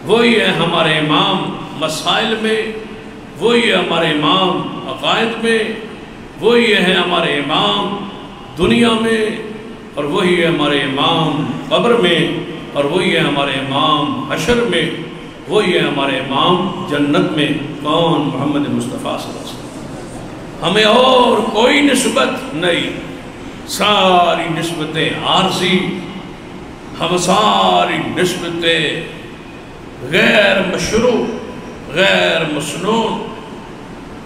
وہی ہے ہمارے امام مسائل میں، وہی ہے ہمارے امام عقائد میں، وہی ہے ہمارے امام دنیا میں، اور وہی ہے ہمارے امام قبر میں، اور وہی ہے ہمارے امام حشر میں، وہی ہے ہمارے امام جنت میں۔ کون؟ محمد مصطفیٰ صلی اللہ علیہ وسلم۔ ہمیں اور کوئی نسبت نہیں، ساری نسبتیں عارضی، ہم ساری نسبتیں غیر مشروع، غیر مسنون،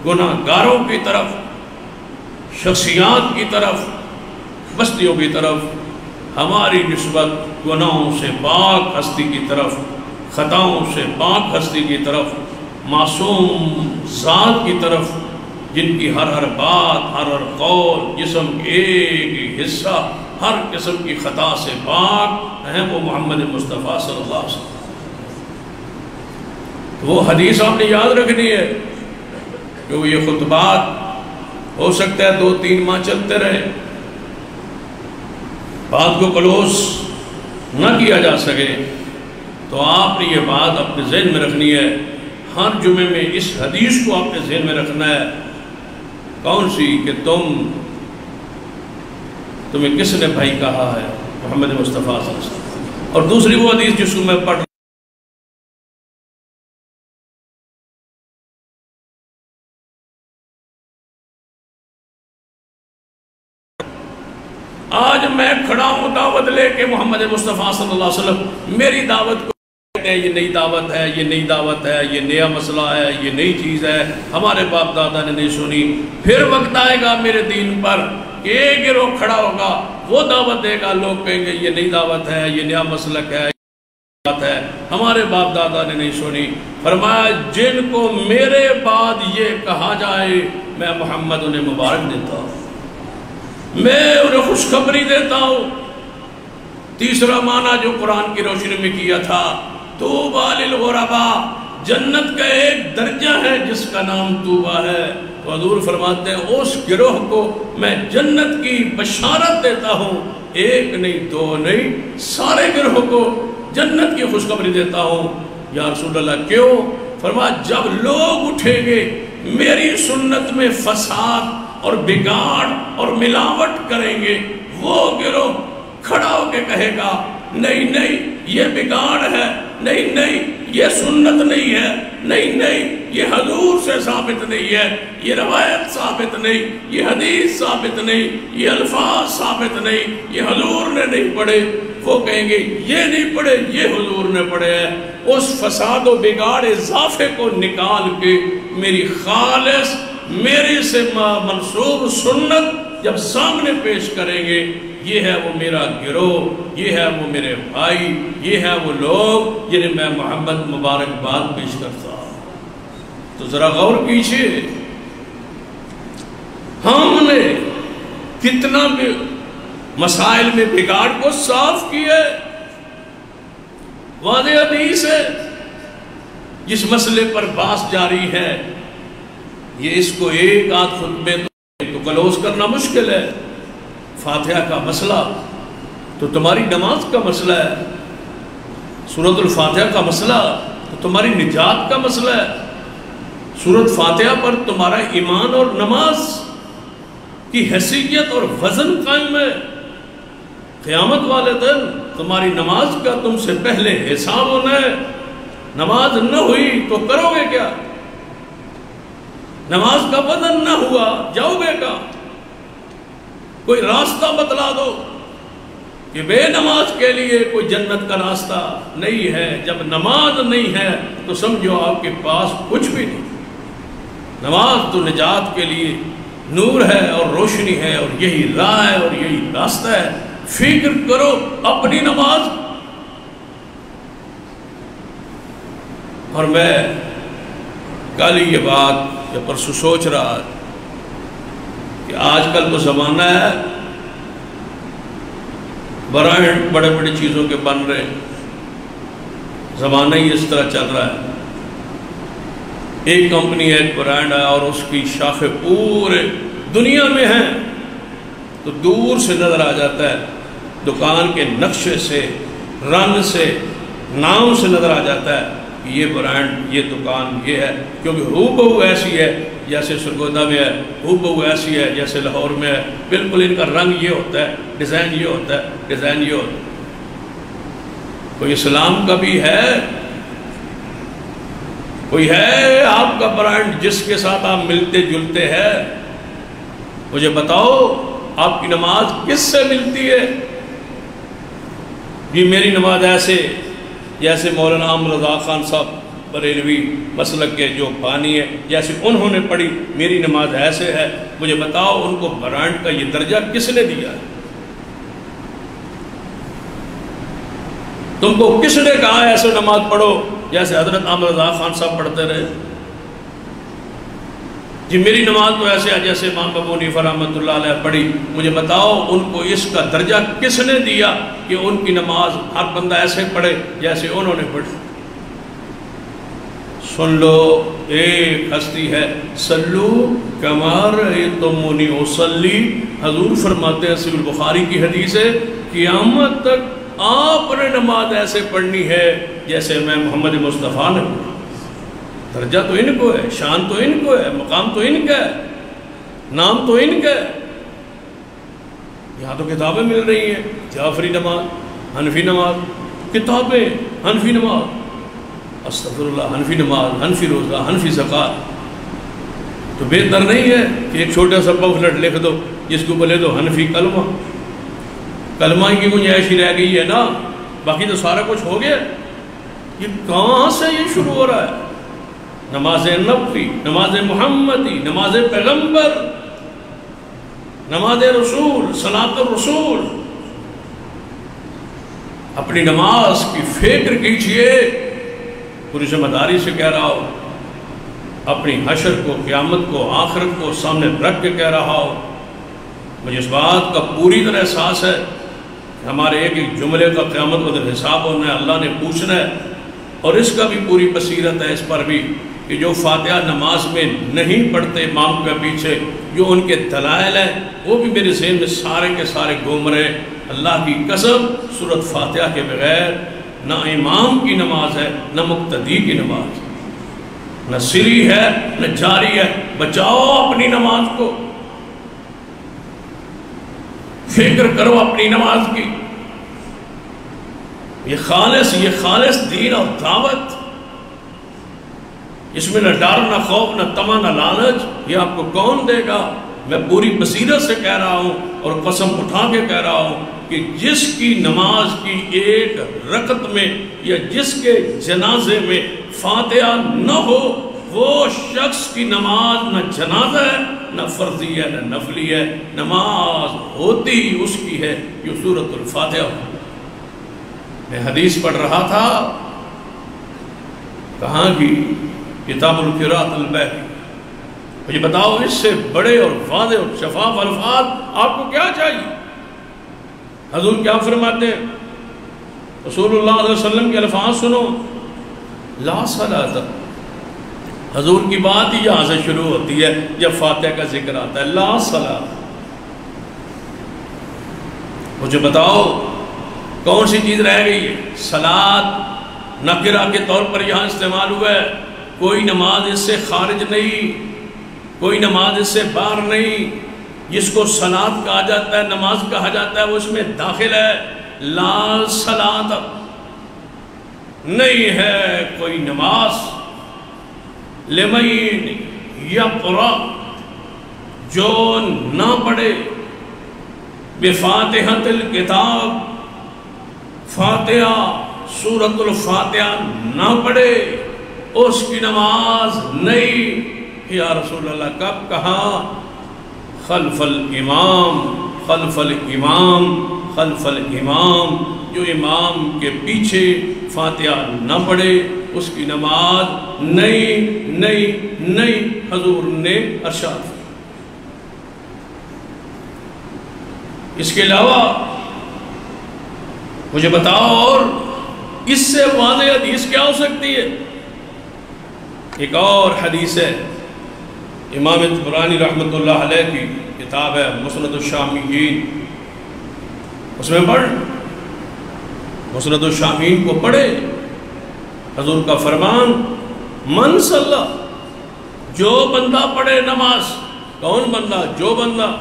گناہ گاروں کی طرف، شخصیات کی طرف، بستیوں کی طرف، ہماری نسبت گناہوں سے پاک ہستی کی طرف، خطاؤں سے پاک ہستی کی طرف، معصوم ذات کی طرف، جن کی ہر بات، ہر قول، جسم ایک حصہ ہر قسم کی خطا سے پاک ہیں، وہ محمد مصطفیٰ صلی اللہ علیہ وسلم۔ وہ حدیث آپ نے یاد رکھنی ہے کہ یہ خطبات ہو سکتا ہے 2-3 ماہ چلتے رہے، بات کو کلوز نہ کیا جا سکے، تو آپ نے یہ بات اپنے ذہن میں رکھنی ہے۔ ہر جمعے میں اس حدیث کو اپنے ذہن میں رکھنا ہے۔ کون سی؟ کہ تمہیں کس نے بھائی کہا ہے؟ محمد مصطفیٰ صلی اللہ علیہ وسلم۔ اور دوسری وہ حدیث جس کو میں پڑھ آج میں کھڑا ہوں دعوت لے کے محمد مصطفیٰ صلی اللہ علیہ وسلم، میری دعوت کو یہ نئی دعوت ہے، یہ نئی دعوت ہے، یہ نیا مسئلہ ہے، یہ نئی چیز ہے، ہمارے باپ دادا نے نہیں سنی۔ پھر وقت آئے گا میرے دین پر کہ ایک گروہ کھڑا ہوگا، وہ دعوت دے گا، لوگ کہیں گے یہ نئی دعوت ہے، یہ نیا مسلک ہے، یہ بات ہے، ہمارے باپ دادا نے نہیں سنی۔ فرمایا جن کو میرے بعد یہ کہا جائے میں محمد انہیں مبارک دیتا ہوں، میں انہیں خوشخبری دیتا ہوں۔ تیسرا معنی جو قرآن کی روشنی میں کیا تھا، طوبیٰ للغرباء، جنت کا ایک درجہ ہے جس کا نام طوبیٰ ہے۔ تو حضور فرماتے ہیں اس گروہ کو میں جنت کی بشارت دیتا ہوں، ایک نہیں، دو نہیں، سارے گروہ کو جنت کی خوشخبری دیتا ہوں۔ یا رسول اللہ کیوں؟ فرمایا جب لوگ اٹھیں گے میری سنت میں فساد اور بگاڑ اور ملاوٹ کریں گے، وہ گروہ کھڑا ہو کے کہے گا نہیں نہیں یہ بگاڑ ہے، نہیں نہیں یہ سنت نہیں ہے، نہیں نہیں یہ حضور سے ثابت نہیں ہے، یہ روایت ثابت نہیں، یہ حدیث ثابت نہیں، یہ الفاظ ثابت نہیں، یہ حضور نے نہیں پڑھے۔ وہ کہیں گے یہ نہیں پڑھے، یہ حضور نے پڑھے ہیں۔ اس فساد و بگاڑ اضافے کو نکال کے میری خالص میرے سے منسوب سنت جب سامنے پیش کریں گے، یہ ہے وہ میرا گروہ، یہ ہے وہ میرے بھائی، یہ ہے وہ لوگ جنہیں میں محمد مبارکباد پیش کرتا ہوں۔ تو ذرا غور کیجئے، ہم نے کتنا بھی مسائل میں بگاڑ کو صاف کیا ہے، واضح حدیث ہے جس مسئلے پر بحث جاری ہے، یہ اس کو ایک آدھ خطبے تو کلوز کرنا مشکل ہے۔ فاتحہ کا مسئلہ تو تمہاری نماز کا مسئلہ ہے، سورۃ الفاتحہ کا مسئلہ تو تمہاری نجات کا مسئلہ ہے، سورۃ فاتحہ پر تمہارا ایمان اور نماز کی حیثیت اور وزن قائم ہے۔ قیامت والے دن تمہاری نماز کا تم سے پہلے حساب ہونا ہے۔ نماز نہ ہوئی تو کرو گے کیا؟ نماز کا وزن نہ ہوا جاؤ گے کیا؟ کوئی راستہ بتلا دو کہ بے نماز کے لیے کوئی جنت کا راستہ نہیں ہے۔ جب نماز نہیں ہے تو سمجھو آپ کے پاس کچھ بھی نہیں۔ نماز تو نجات کے لیے نور ہے اور روشنی ہے، اور یہی راہ ہے اور یہی راستہ ہے۔ فکر کرو اپنی نماز۔ اور میں کل یہ بات یا پرسوں سوچ رہا کہ آج کل تو زمانہ ہے برانڈ بڑے بڑے چیزوں کے بن رہے، زمانہ ہی اس طرح چل رہا ہے۔ ایک کمپنی ہے، ایک برانڈ ہے، اور اس کی شاخیں پورے دنیا میں ہیں، تو دور سے نظر آ جاتا ہے، دکان کے نقشے سے، رنگ سے، نام سے نظر آ جاتا ہے کہ یہ برانڈ، یہ دکان یہ ہے، کیونکہ ہو بہو ایسی ہے جیسے سرگودا میں ہے، ہو بہو ایسی ہے جیسے لاہور میں ہے، بالکل ان کا رنگ یہ ہوتا ہے، ڈیزائن یہ ہوتا ہے، ڈیزائن یہ ہوتا ہے۔ کوئی اسلام کا بھی ہے؟ کوئی ہے آپ کا برانڈ جس کے ساتھ آپ ملتے جلتے ہیں؟ مجھے بتاؤ آپ کی نماز کس سے ملتی ہے؟ جی میری نماز ایسے، جیسے مولانا احمد رضا خان صاحب بریلوی مسلک کے جو بانی ہے، جیسے انہوں نے پڑھی، میری نماز ایسے ہے۔ مجھے بتاؤ ان کو برانڈ کا یہ درجہ کس نے دیا ہے؟ تم کو کس نے کہا ایسے نماز پڑھو جیسے حضرت احمد رضا خان صاحب پڑھتے رہے؟ جی میری نماز تو ایسے ہے جیسے امام ابو حنیفہ رحمۃ اللہ علیہ پڑھی۔ مجھے بتاؤ ان کو اس کا درجہ کس نے دیا کہ ان کی نماز ہر بندہ ایسے پڑھے جیسے انہوں نے پڑھی؟ سن لو، ایک ہستی ہے، سلو کما رأیتمونی اصلی۔ حضور فرماتے ہیں، صحیح البخاری کی حدیث ہے، قیامت تک آپ نے نماز ایسے پڑھنی ہے جیسے میں محمد مصطفیٰ نے پڑھی۔ درجہ تو ان کو ہے، شان تو ان کو ہے، مقام تو ان کا ہے، نام تو ان کا ہے۔ یہاں تو کتابیں مل رہی ہیں، جعفری نماز، حنفی نماز، کتابیں، حنفی نماز، استغفر اللہ، حنفی نماز، حنفی روزہ، حنفی زکوٰۃ۔ تو بہتر نہیں ہے کہ ایک چھوٹا سا پمفلٹ لکھ دو جس کو بولے دو حنفی کلمہ؟ کلمہ کی گنجائش رہ گئی ہے نا، باقی تو سارا کچھ ہو گیا۔ یہ کہاں سے یہ شروع ہو رہا ہے؟ نماز نبوی، نماز محمدی، نماز پیغمبر، نماز رسول، صلاۃ الرسول۔ اپنی نماز کی فکر کیجئے، پوری ذمہ داری سے کہہ رہا ہو، اپنی حشر کو، قیامت کو، آخرت کو سامنے رکھ کے کہہ رہا ہو۔ مجھے اس بات کا پوری طرح احساس ہے کہ ہمارے ایک ایک جملے کا قیامت کو حساب ہونا ہے، اللہ نے پوچھنا ہے، اور اس کا بھی پوری بصیرت ہے اس پر بھی کہ جو فاتحہ نماز میں نہیں پڑھتے امام کے پیچھے، جو ان کے دلائل ہیں وہ بھی میرے ذہن میں سارے کے سارے گھوم رہے ہیں۔ اللہ کی قسم، سورۃ فاتحہ کے بغیر نہ امام کی نماز ہے، نہ مقتدی کی نماز، نہ سری ہے نہ جاری ہے۔ بچاؤ اپنی نماز کو، فکر کرو اپنی نماز کی۔ یہ خالص دین اور دعوت، اس میں نہ ڈر، نہ خوف، نہ طمع، نہ لالچ، یہ آپ کو کون دے گا؟ میں پوری بصیرت سے کہہ رہا ہوں اور قسم اٹھا کے کہہ رہا ہوں کہ جس کی نماز کی ایک رکعت میں یا جس کے جنازے میں فاتحہ نہ ہو، وہ شخص کی نماز نہ جنازہ ہے، نہ فرضی ہے، نہ نفلی ہے۔ نماز ہوتی ہی اس کی ہے جو سورۃ الفاتحہ ہو۔ میں حدیث پڑھ رہا تھا، کہاں کی؟ کتاب القراءۃ البیہقی۔ مجھے بتاؤ اس سے بڑے اور واضح اور شفاف الفاظ آپ کو کیا چاہیے؟ حضور کیا فرماتے ہیں؟ رسول اللہ علیہ وسلم کے الفاظ سنو، لا صلاۃ، حضور کی بات ہی یہاں سے شروع ہوتی ہے جب فاتحہ کا ذکر آتا ہے، لا صلاۃ۔ مجھے بتاؤ کون سی چیز رہ گئی ہے؟ صلاۃ نکرہ کے طور پر یہاں استعمال ہوا ہے، کوئی نماز اس سے خارج نہیں، کوئی نماز اس سے باہر نہیں، جس کو صلاۃ کہا جاتا ہے، نماز کہا جاتا ہے، وہ اس میں داخل ہے۔ لا صلاۃ، نہیں ہے کوئی نماز، لمن یقرأ، جو نہ پڑھے بفاتحۃ الکتاب، فاتحہ سورۃ الفاتحہ نہ پڑھے، اس کی نماز نہیں۔ یا رسول اللہ کب کہا؟ خلف الامام، خلف الامام، خلف الامام، جو امام کے پیچھے فاتحہ نہ پڑھے اس کی نماز نہیں نہیں نہیں، حضور نے ارشاد۔ اس کے علاوہ مجھے بتاؤ اور اس سے واضح حدیث کیا ہو سکتی ہے؟ ایک اور حدیث ہے، امام طبرانی رحمۃ اللہ علیہ کی کتاب ہے مسند الشامیین، اس میں پڑھ، مسند الشامیین کو پڑھے، حضور کا فرمان، من صلی، جو بندہ پڑھے نماز، کون بندہ؟ جو بندہ،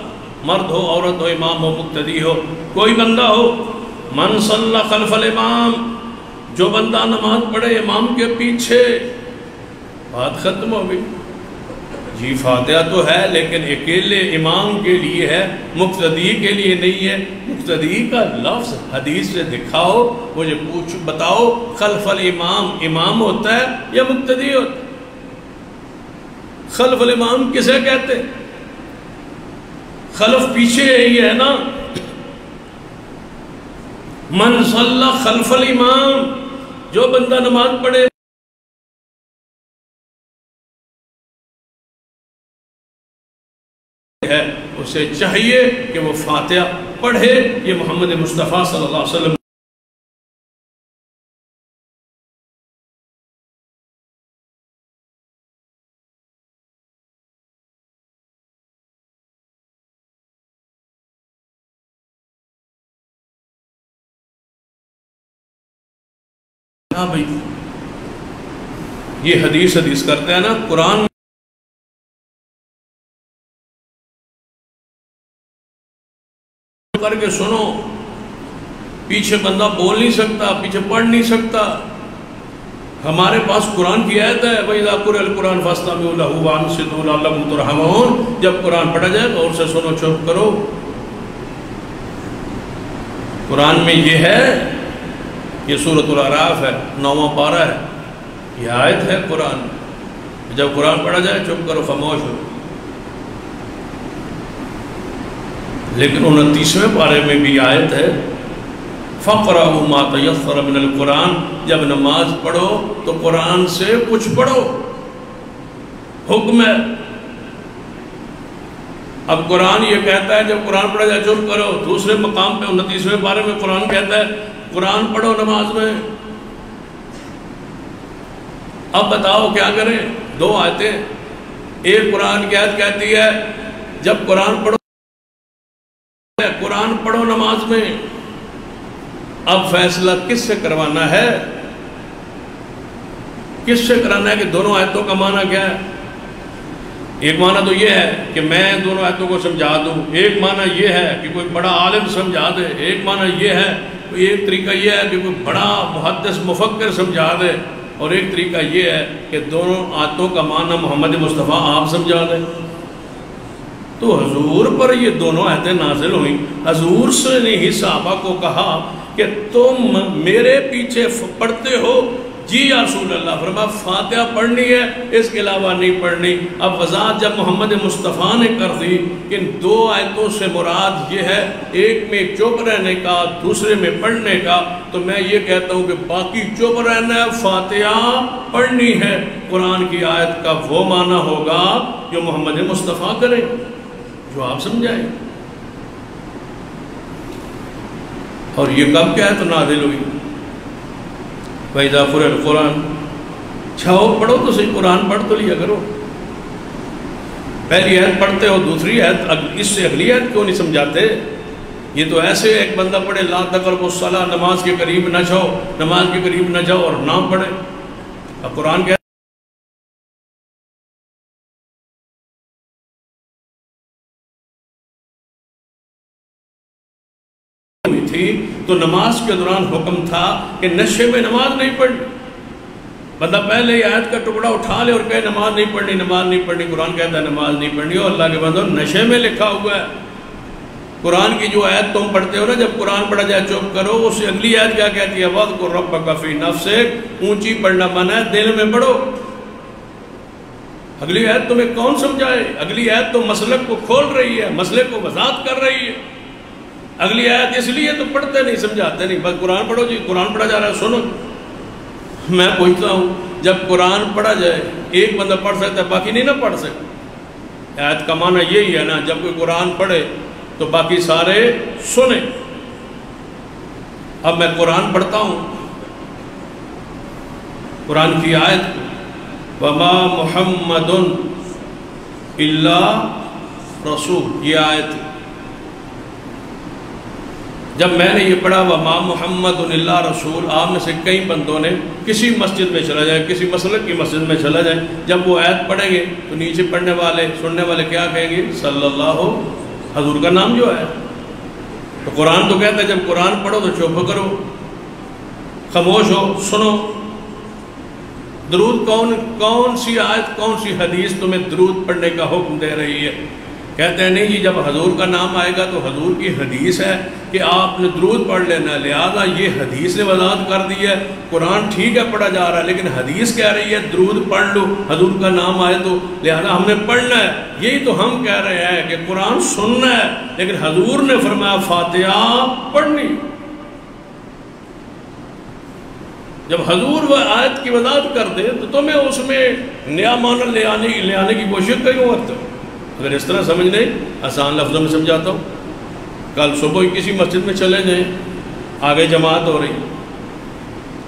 مرد ہو عورت ہو امام ہو مقتدی ہو کوئی بندہ ہو، من صلی خلف الامام، جو بندہ نماز پڑھے امام کے پیچھے، بات ختم ہو گئی۔ جی فاتحہ تو ہے لیکن اکیلے امام کے لیے ہے، مقتدی کے لیے نہیں ہے۔ مقتدی کا لفظ حدیث سے دکھاؤ، مجھے بتاؤ خلف الامام امام ہوتا ہے یا مقتدی ہوتا ہے؟ خلف الامام کسے کہتے؟ خلف پیچھے یہی ہے نا، من صلی خلف الامام، جو بندہ نماز پڑھے ہے اسے چاہیے کہ وہ فاتحہ پڑھے۔ یہ محمد مصطفیٰ صلی اللہ علیہ وسلم بھائی یہ حدیث کرتے ہیں نا، قرآن کر کے سنو، پیچھے بندہ بول نہیں سکتا، پیچھے پڑھ نہیں سکتا۔ ہمارے پاس قرآن کی آیت ہے، وَإِذَا قُرِئَ الْقُرْآنُ فَاسْتَمِعُوا لَهُ وَأَنصِتُوا لَعَلَّكُمْ تُرْحَمُونَ۔ جب قرآن پڑھا جائے تو اور سے سنو، چپ کرو۔ قرآن میں یہ ہے، یہ سورۃ الاعراف ہے، 9واں پارہ ہے، یہ آیت ہے قرآن۔ جب قرآن پڑھا جائے چپ کرو، خاموش ہو۔ لیکن 29ویں پارے میں بھی آیت ہے، فَقْرَأُوا مَا تَيَسَّرَ مِنَ الْقُرْآنِ، جب نماز پڑھو تو قرآن سے کچھ پڑھو، حکم ہے۔ اب قرآن یہ کہتا ہے جب قرآن پڑھا جائے چپ کرو، دوسرے مقام پہ 29ویں پارے میں قرآن کہتا ہے قرآن پڑھو نماز میں۔ اب بتاؤ کیا کریں؟ دو آیتیں، ایک قرآن کی آیت کہتی ہے جب قرآن پڑھو نماز میں۔ اب فیصلہ کس سے کروانا ہے؟ کس سے کرانا ہے کہ دونوں آیتوں کا معنی کیا ہے؟ ایک معنی تو یہ ہے کہ میں دونوں آیتوں کو سمجھا دوں، ایک معنی یہ ہے کہ کوئی بڑا عالم سمجھا دے، ایک معنی یہ ہے، ایک طریقہ یہ ہے کہ کوئی بڑا محدث مفکر سمجھا دے، اور ایک طریقہ یہ ہے کہ دونوں آیتوں کا معنی محمد مصطفیٰ آپ سمجھا دیں۔ تو حضور پر یہ دونوں آیتیں نازل ہوئیں، حضور سے نے ہی صحابہ کو کہا کہ تم میرے پیچھے پڑھتے ہو؟ جی یا رسول اللہ، فرمایا فاتحہ پڑھنی ہے، اس کے علاوہ نہیں پڑھنی۔ اب وضاحت جب محمد مصطفیٰ نے کر دی کہ ان دو آیتوں سے مراد یہ ہے، ایک میں چپ رہنے کا، دوسرے میں پڑھنے کا، تو میں یہ کہتا ہوں کہ باقی چپ رہنا ہے، فاتحہ پڑھنی ہے۔ قرآن کی آیت کا وہ معنی ہوگا جو محمد مصطفیٰ کرے، جو آپ سمجھائیں۔ اور یہ کب کیا ہے تو نازل ہوئی؟ وَإِذَا قُرِئَ الْقُرْآنُ، چھاؤ پڑھو تو صحیح، قرآن پڑھ تو لیا کرو، پہلی آیت پڑھتے ہو دوسری آیت اس سے اگلی آیت کیوں نہیں سمجھاتے؟ یہ تو ایسے ایک بندہ پڑھے لا تقربوا الصلاۃ، نماز کے قریب نہ جاؤ، نماز کے قریب نہ جاؤ اور نہ پڑھے۔ اب قرآن کہتا تھی تو نماز کے دوران حکم تھا کہ نشے میں نماز نہیں پڑھنی۔ بندہ پہلے ہی آیت کا ٹکڑا اٹھا لے اور کہے نماز نہیں پڑھنی، نماز نہیں پڑھنی، قرآن کہتا ہے نماز نہیں پڑھنی، اور اللہ کے بندو نشے میں لکھا ہوا ہے۔ قرآن کی جو آیت تم پڑھتے ہو نا، جب قرآن پڑھا جائے چپ کرو، اس سے اگلی آیت کیا کہتی ہے؟ وَاذْكُرْ رَبَّكَ فِي نَفْسِكَ، اونچی پڑھنا منع ہے، دل میں پڑھو۔ اگلی آیت تمہیں کون سمجھائے؟ اگلی آیت تو مسلک کو کھول رہی ہے، مسئلے کو وضاحت کر رہی ہے۔ اگلی آیت اس لیے تو پڑھتے نہیں، سمجھاتے نہیں، بس قرآن پڑھو جی، قرآن پڑھا جا رہا ہے سنو۔ میں پوچھتا ہوں جب قرآن پڑھا جائے ایک بندہ پڑھ سکتا ہے باقی نہیں نہ پڑھ سکتا؟ آیت کا معنی یہی ہے نا، جب کوئی قرآن پڑھے تو باقی سارے سنیں۔ اب میں قرآن پڑھتا ہوں، قرآن کی آیت وَمَا مُحَمَّدٌ إِلَّا رَسُولٌ، یہ آیت جب میں نے یہ پڑھا وَمَا مُحَمَّدٌ إِلَّا رَسُولٌ، آپ میں سے کئی بندوں نے کسی مسجد میں چلا جائے، کسی مسلک کی مسجد میں چلا جائے، جب وہ آیت پڑھیں گے تو نیچے پڑھنے والے سننے والے کیا کہیں گے؟ صلی اللہ، حضور کا نام جو ہے۔ تو قرآن تو کہتا ہے جب قرآن پڑھو تو چپ کرو، خاموش ہو، سنو۔ درود کون سی آیت، کون سی حدیث تمہیں درود پڑھنے کا حکم دے رہی ہے؟ کہتے ہیں نہیں جی، جب حضور کا نام آئے گا تو حضور کی حدیث ہے کہ آپ نے درود پڑھ لینا، لہذا یہ حدیث نے وضاحت کر دی ہے۔ قرآن ٹھیک ہے پڑھا جا رہا ہے لیکن حدیث کہہ رہی ہے درود پڑھ لو، حضور کا نام آئے تو لہذا ہم نے پڑھنا ہے۔ یہی تو ہم کہہ رہے ہیں کہ قرآن سننا ہے لیکن حضور نے فرمایا فاتحہ پڑھنی۔ جب حضور وہ آیت کی وضاحت کر دے تو تمہیں اس میں نیا معنی لے آنے کی کوشش کیوں کرتے ہو؟ اگر اس طرح سمجھنے آسان لفظوں میں سمجھاتا ہوں، کل صبح کسی مسجد میں چلے جائیں، آگے جماعت ہو رہی،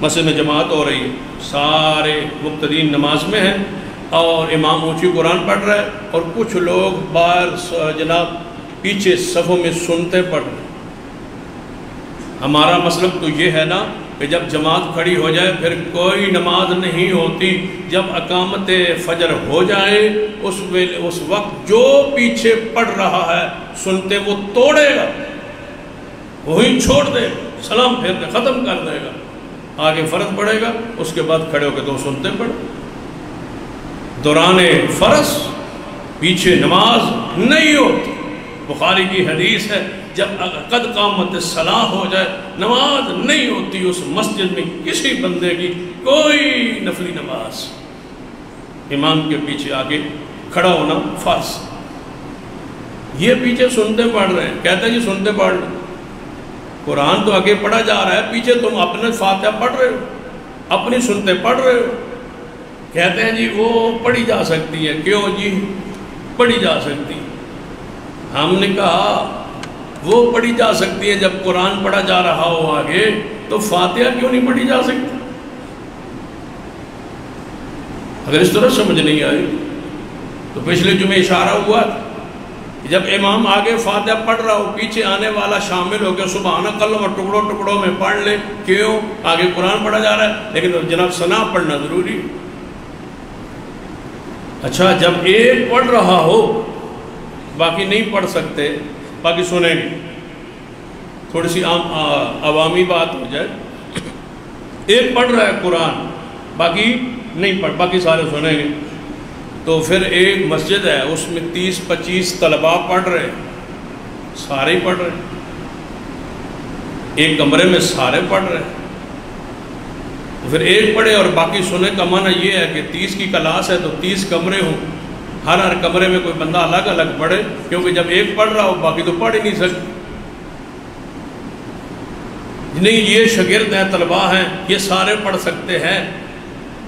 مسجد میں جماعت ہو رہی ہے، سارے مقتدین نماز میں ہیں اور امام اونچی قرآن پڑھ رہا ہے اور کچھ لوگ باہر جناب پیچھے صفوں میں سنتے پڑھ رہے ہیں۔ ہمارا مسلک تو یہ ہے نا کہ جب جماعت کھڑی ہو جائے پھر کوئی نماز نہیں ہوتی، جب اقامت فجر ہو جائے اس وقت جو پیچھے پڑھ رہا ہے سنتے وہ توڑے گا، وہیں چھوڑ دے گا، سلام پھیر دے، ختم کر دے گا، آگے فرض پڑھے گا، اس کے بعد کھڑے ہو کے تو سنتے پڑھ۔ دوران فرض پیچھے نماز نہیں ہوتی، بخاری کی حدیث ہے جب قد قامت الصلاۃ ہو جائے نماز نہیں ہوتی اس مسجد میں کسی بندے کی کوئی نفلی نماز، امام کے پیچھے آگے کھڑا ہونا فرض۔ یہ پیچھے سنتے پڑھ رہے ہیں، کہتے ہیں جی سنتے پڑھ رہے ہیں، قرآن تو آگے پڑھا جا رہا ہے، پیچھے تم اپنے فاتحہ پڑھ رہے ہو، اپنی سنتے پڑھ رہے ہو۔ کہتے ہیں جی وہ پڑھی جا سکتی ہے، کیوں جی پڑھی جا سکتی؟ ہم نے کہا وہ پڑھی جا سکتی ہے جب قرآن پڑھا جا رہا ہو آگے، تو فاتحہ کیوں نہیں پڑھی جا سکتی؟ اگر اس طرح سمجھ نہیں آئی تو پچھلے جمعے اشارہ ہوا کہ جب امام آگے فاتحہ پڑھ رہا ہو پیچھے آنے والا شامل ہو کے سبحانک اللہم ٹکڑوں ٹکڑوں میں پڑھ لے، کیوں؟ آگے قرآن پڑھا جا رہا ہے لیکن جناب ثنا پڑھنا ضروری۔ اچھا جب ایک پڑھ رہا ہو باقی نہیں پڑھ سکتے، باقی سنیں گے، تھوڑی سی عوامی بات ہو جائے، ایک پڑھ رہا ہے قرآن باقی نہیں پڑھ، باقی سارے سنیں گے، تو پھر ایک مسجد ہے اس میں 30-25 طلباء پڑھ رہے ہیں، سارے ہی پڑھ رہے ہیں، ایک کمرے میں سارے پڑھ رہے ہیں، تو پھر ایک پڑھے اور باقی سنے کا معنی یہ ہے کہ 30 کی کلاس ہے تو 30 کمرے ہوں، ہر کمرے میں کوئی بندہ الگ الگ پڑھے، کیونکہ جب ایک پڑھ رہا ہو باقی تو پڑھ ہی نہیں سکتے۔ نہیں یہ شاگرد ہیں، طلباء ہیں، یہ سارے پڑھ سکتے ہیں،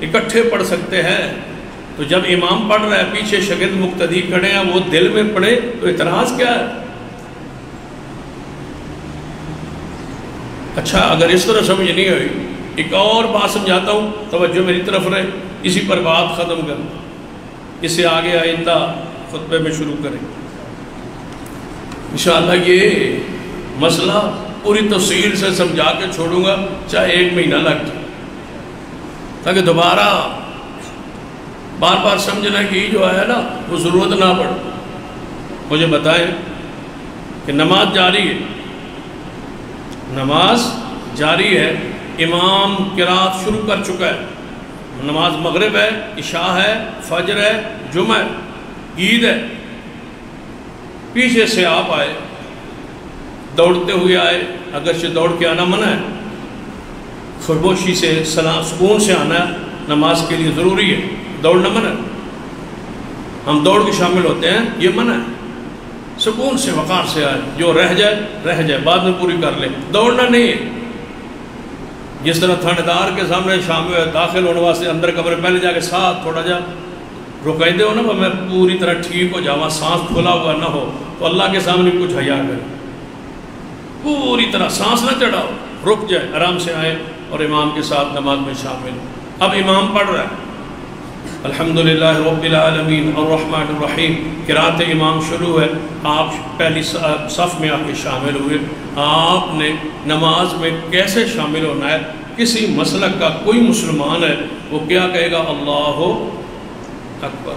اکٹھے پڑھ سکتے ہیں، تو جب امام پڑھ رہا ہے پیچھے شاگرد مقتدی کھڑے ہیں وہ دل میں پڑھے تو اعتراض کیا ہے؟ اچھا اگر اس طرح سمجھ نہیں ہوئی ایک اور بات سمجھاتا ہوں، توجہ میری طرف رہے۔ اسی پر بات ختم کر، اسے آگے آئندہ خطبے میں شروع کریں انشاءاللہ۔ یہ مسئلہ پوری تفصیل سے سمجھا کے چھوڑوں گا، چاہے 1 مہینہ لگ جائے، تاکہ دوبارہ بار بار سمجھنا کی جو ہے نا وہ ضرورت نہ پڑے۔ مجھے بتائیں کہ نماز جاری ہے، نماز جاری ہے، امام قرات شروع کر چکا ہے، نماز مغرب ہے، عشاء ہے، فجر ہے، جمعہ ہے، عید ہے، پیچھے سے آپ آئے، دوڑتے ہوئے آئے، اگرچہ دوڑ کے آنا منع ہے، خاموشی سے سکون سے آنا نماز کے لیے ضروری ہے، دوڑنا منع ہے۔ ہم دوڑ کے شامل ہوتے ہیں، یہ منع ہے۔ سکون سے وقار سے آئے، جو رہ جائے بعد میں پوری کر لے، دوڑنا نہیں ہے۔ جس طرح تھندار کے سامنے شامل داخل ہونے واسطے اندر کمرے پہلے جا کے ساتھ تھوڑا جا رکائی دے ہو نا، میں پوری طرح ٹھیک ہو جاؤں، سانس کھلا ہوا نہ ہو، تو اللہ کے سامنے کچھ حیا کرے، پوری طرح سانس نہ چڑھاؤ، رک جائے، آرام سے آئے اور امام کے ساتھ نماز میں شامل ہو۔ اب امام پڑھ رہا ہے الحمدللہ رب العالمین الرحمن الرحیم، قرات امام شروع ہے، آپ پہلی صف میں آ کے شامل ہوئے۔ آپ نے نماز میں کیسے شامل ہونا ہے؟ کسی مسلک کا کوئی مسلمان ہے وہ کیا کہے گا؟ اللہ اکبر۔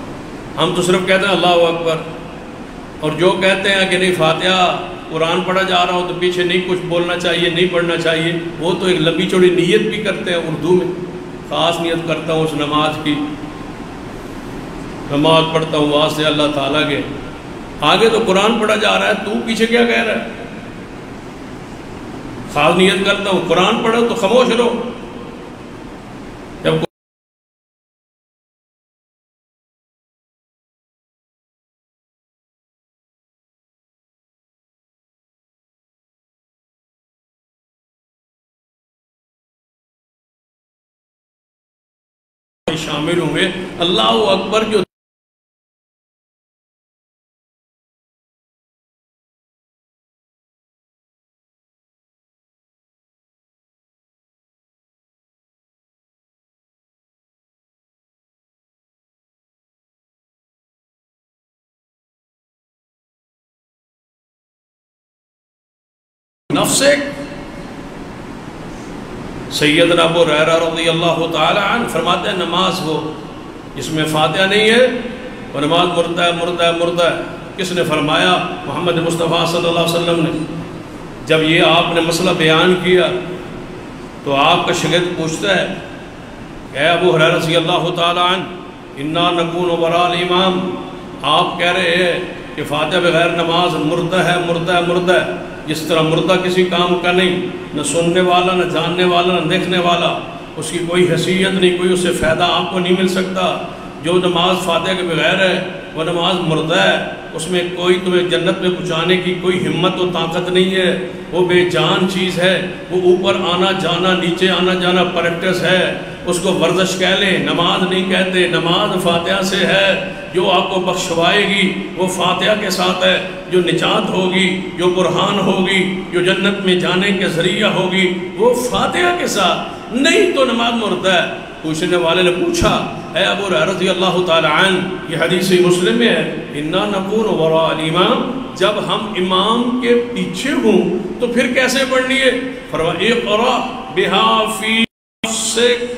ہم تو صرف کہتے ہیں اللہ اکبر، اور جو کہتے ہیں کہ نہیں فاتحہ قرآن پڑھا جا رہا ہو تو پیچھے نہیں کچھ بولنا چاہیے، نہیں پڑھنا چاہیے، وہ تو ایک لمبی چوڑی نیت بھی کرتے ہیں اردو میں، خاص نیت کرتا ہوں اس نماز کی، نماز پڑھتا ہوں واسطے اللہ تعالیٰ کے، آگے تو قرآن پڑھا جا رہا ہے، تو پیچھے کیا کہہ رہا ہے؟ خاص نیت کرتا ہوں قرآن پڑھو تو خاموش رہو، جب شامل ہوئے اللہ اکبر جو نفس سیدنا ابو ہریرہ رضی اللہ تعالی عنہ فرماتے ہیں نماز ہو جس میں فاتحہ نہیں ہے وہ نماز مردہ ہے، مردہ ہے، مردہ ہے۔ کس نے فرمایا؟ محمد مصطفیٰ صلی اللہ علیہ وسلم نے۔ جب یہ آپ نے مسئلہ بیان کیا تو آپ کا شاگرد پوچھتا ہے کہ اے ابو ہریرہ رضی اللہ تعالی عنہ انا نکون وراء الامام، آپ کہہ رہے ہیں کہ فاتحہ بغیر نماز مردہ ہے، مردہ ہے، مردہ ہے۔ جس طرح مردہ کسی کام کا نہیں، نہ سننے والا، نہ جاننے والا، نہ دیکھنے والا، اس کی کوئی حیثیت نہیں، کوئی اس سے فائدہ آپ کو نہیں مل سکتا۔ جو نماز فاتحہ کے بغیر ہے وہ نماز مردہ ہے، اس میں کوئی تمہیں جنت میں پہنچانے کی کوئی ہمت و طاقت نہیں ہے، وہ بے جان چیز ہے، وہ اوپر آنا جانا نیچے آنا جانا پریکٹس ہے، اس کو ورزش کہہ لیں، نماز نہیں کہتے۔ نماز فاتحہ سے ہے، جو آپ کو بخشوائے گی وہ فاتحہ کے ساتھ ہے، جو نجات ہوگی، جو برہان ہوگی، جو جنت میں جانے کے ذریعہ ہوگی وہ فاتحہ کے ساتھ، نہیں تو نماز مردہ ہے۔ پوچھنے والے نے پوچھا اے ابو ہریرہ رضی اللہ تعالی عنہ، یہ حدیث مسلم میں ہے، انا نکون وراء الامام، جب ہم امام کے پیچھے ہوں تو پھر کیسے پڑھنی ہے؟ فرمایا اقرأ بها فی نفسک،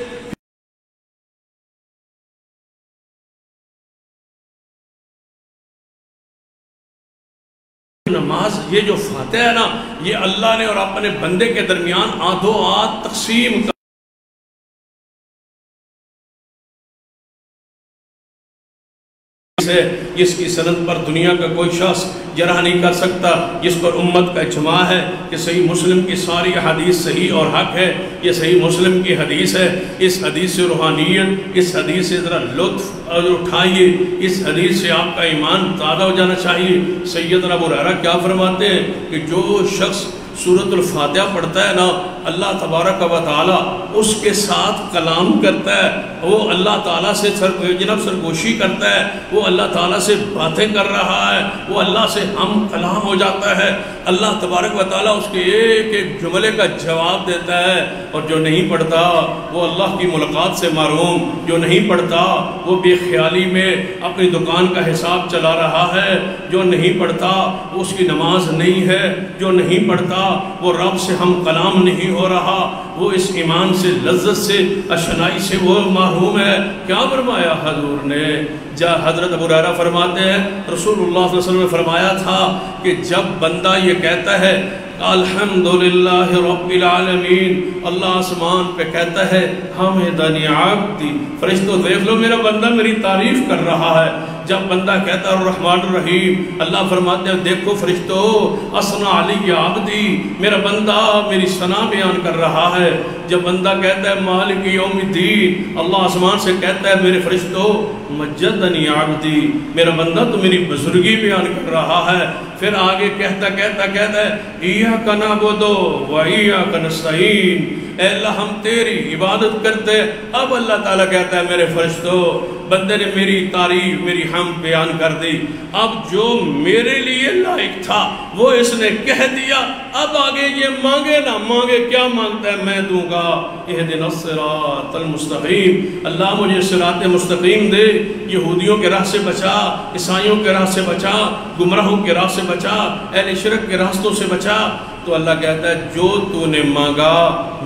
نماز یہ جو فاتحہ ہے نا، یہ اللہ نے اور اپنے بندے کے درمیان آدھو آدھ تقسیم کا ہے، جس کی سند پر دنیا کا کوئی شخص جرح نہیں کر سکتا، جس پر امت کا اجماع ہے کہ صحیح مسلم کی ساری حدیث صحیح اور حق ہے، یہ صحیح مسلم کی حدیث ہے۔ اس حدیث سے روحانیت، اس حدیث سے ذرا لطف اٹھائیے، اس حدیث سے آپ کا ایمان تازہ ہو جانا چاہیے۔ سیدنا ابو ہریرہ کیا فرماتے ہیں کہ جو شخص سورۃ الفاتحہ پڑھتا ہے نا، اللہ تبارک و تعالیٰ اس کے ساتھ کلام کرتا ہے، وہ اللہ تعالیٰ سے جناب سرگوشی کرتا ہے، وہ اللہ تعالیٰ سے باتیں کر رہا ہے، وہ اللہ سے ہم کلام ہو جاتا ہے، اللہ تبارک و تعالیٰ اس کے ایک ایک جملے کا جواب دیتا ہے۔ اور جو نہیں پڑھتا وہ اللہ کی ملاقات سے محروم، جو نہیں پڑھتا وہ بے خیالی میں اپنی دکان کا حساب چلا رہا ہے، جو نہیں پڑھتا وہ اس کی نماز نہیں ہے، جو نہیں پڑھتا وہ رب سے ہم کلام نہیں ہو رہا، وہ اس ایمان سے، لذت سے، اشنائی سے وہ محروم ہے۔ کیا فرمایا حضور نے؟ حضرت ابو ہریرہ فرماتے ہیں رسول اللہ صلی اللہ علیہ وسلم نے فرمایا تھا کہ جب بندہ یہ کہتا ہے الحمدللہ رب العالمین، اللہ آسمان پہ کہتا ہے حمدنی عبدی، فرشتوں دیکھ لو میرا بندہ میری تعریف کر رہا ہے۔ جب بندہ کہتا ہے الرحمن الرحیم، اللہ فرماتے ہیں دیکھو فرشتوں اثنا علی عبدی، میرا بندہ میری ثنا بیان کر رہا ہے۔ جب بندہ کہتا ہے مالک یوم الدین، اللہ آسمان سے کہتا ہے میرے فرشتوں مجدنی عبدی، میرا بندہ تو میری بزرگی بیان کر رہا ہے۔ پھر آگے کہتا ہے ایاک نعبد و ایاک نستعین، اے اللہ ہم تیری عبادت کرتے۔ اب اللہ تعالیٰ کہتا ہے میرے فرشتوں بندے نے میری تعریف، میری حمد بیان کر دی، اب جو میرے لیے لائق تھا وہ اس نے کہہ دیا، اب آگے یہ مانگے نہ مانگے، کیا مانگتا ہے میں دوں گا۔ اہدنا الصراط المستقیم، اللہ مجھے صراط مستقیم دے، یہودیوں کے راہ سے بچا، عیسائیوں کے راہ سے بچا، گمراہوں کے راہ سے بچا، اہل شرک کے راستوں سے بچا۔ تو اللہ کہتا ہے جو تو نے مانگا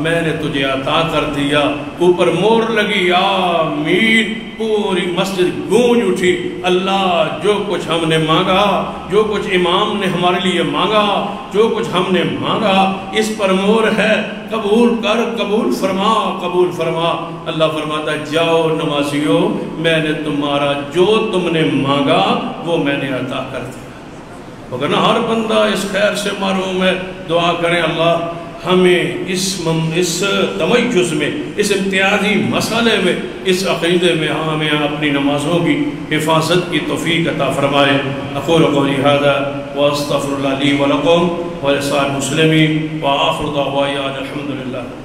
میں نے تجھے عطا کر دیا۔ اوپر مور لگی آمین، پوری مسجد گونج اٹھی، اللہ جو کچھ ہم نے مانگا، جو کچھ امام نے ہمارے لیے مانگا، جو کچھ ہم نے مانگا اس پر مور ہے، قبول کر، قبول فرما، قبول فرما۔ اللہ فرماتا ہے جاؤ نمازیوں، میں نے تمہارا جو تم نے مانگا وہ میں نے عطا کر دیا۔ وگرنہ ہر بندہ اس خیر سے محروم ہے۔ دعا کریں اللہ ہمیں اس تمیز میں، اس امتیازی مسئلے میں، اس عقیدے میں ہمیں اپنی نمازوں کی حفاظت کی توفیق عطا فرمائے۔ اقول قولی ھذا واستغفر اللہ لی ولکم ولسائر المسلمین وآخر دعوانا الحمدللہ۔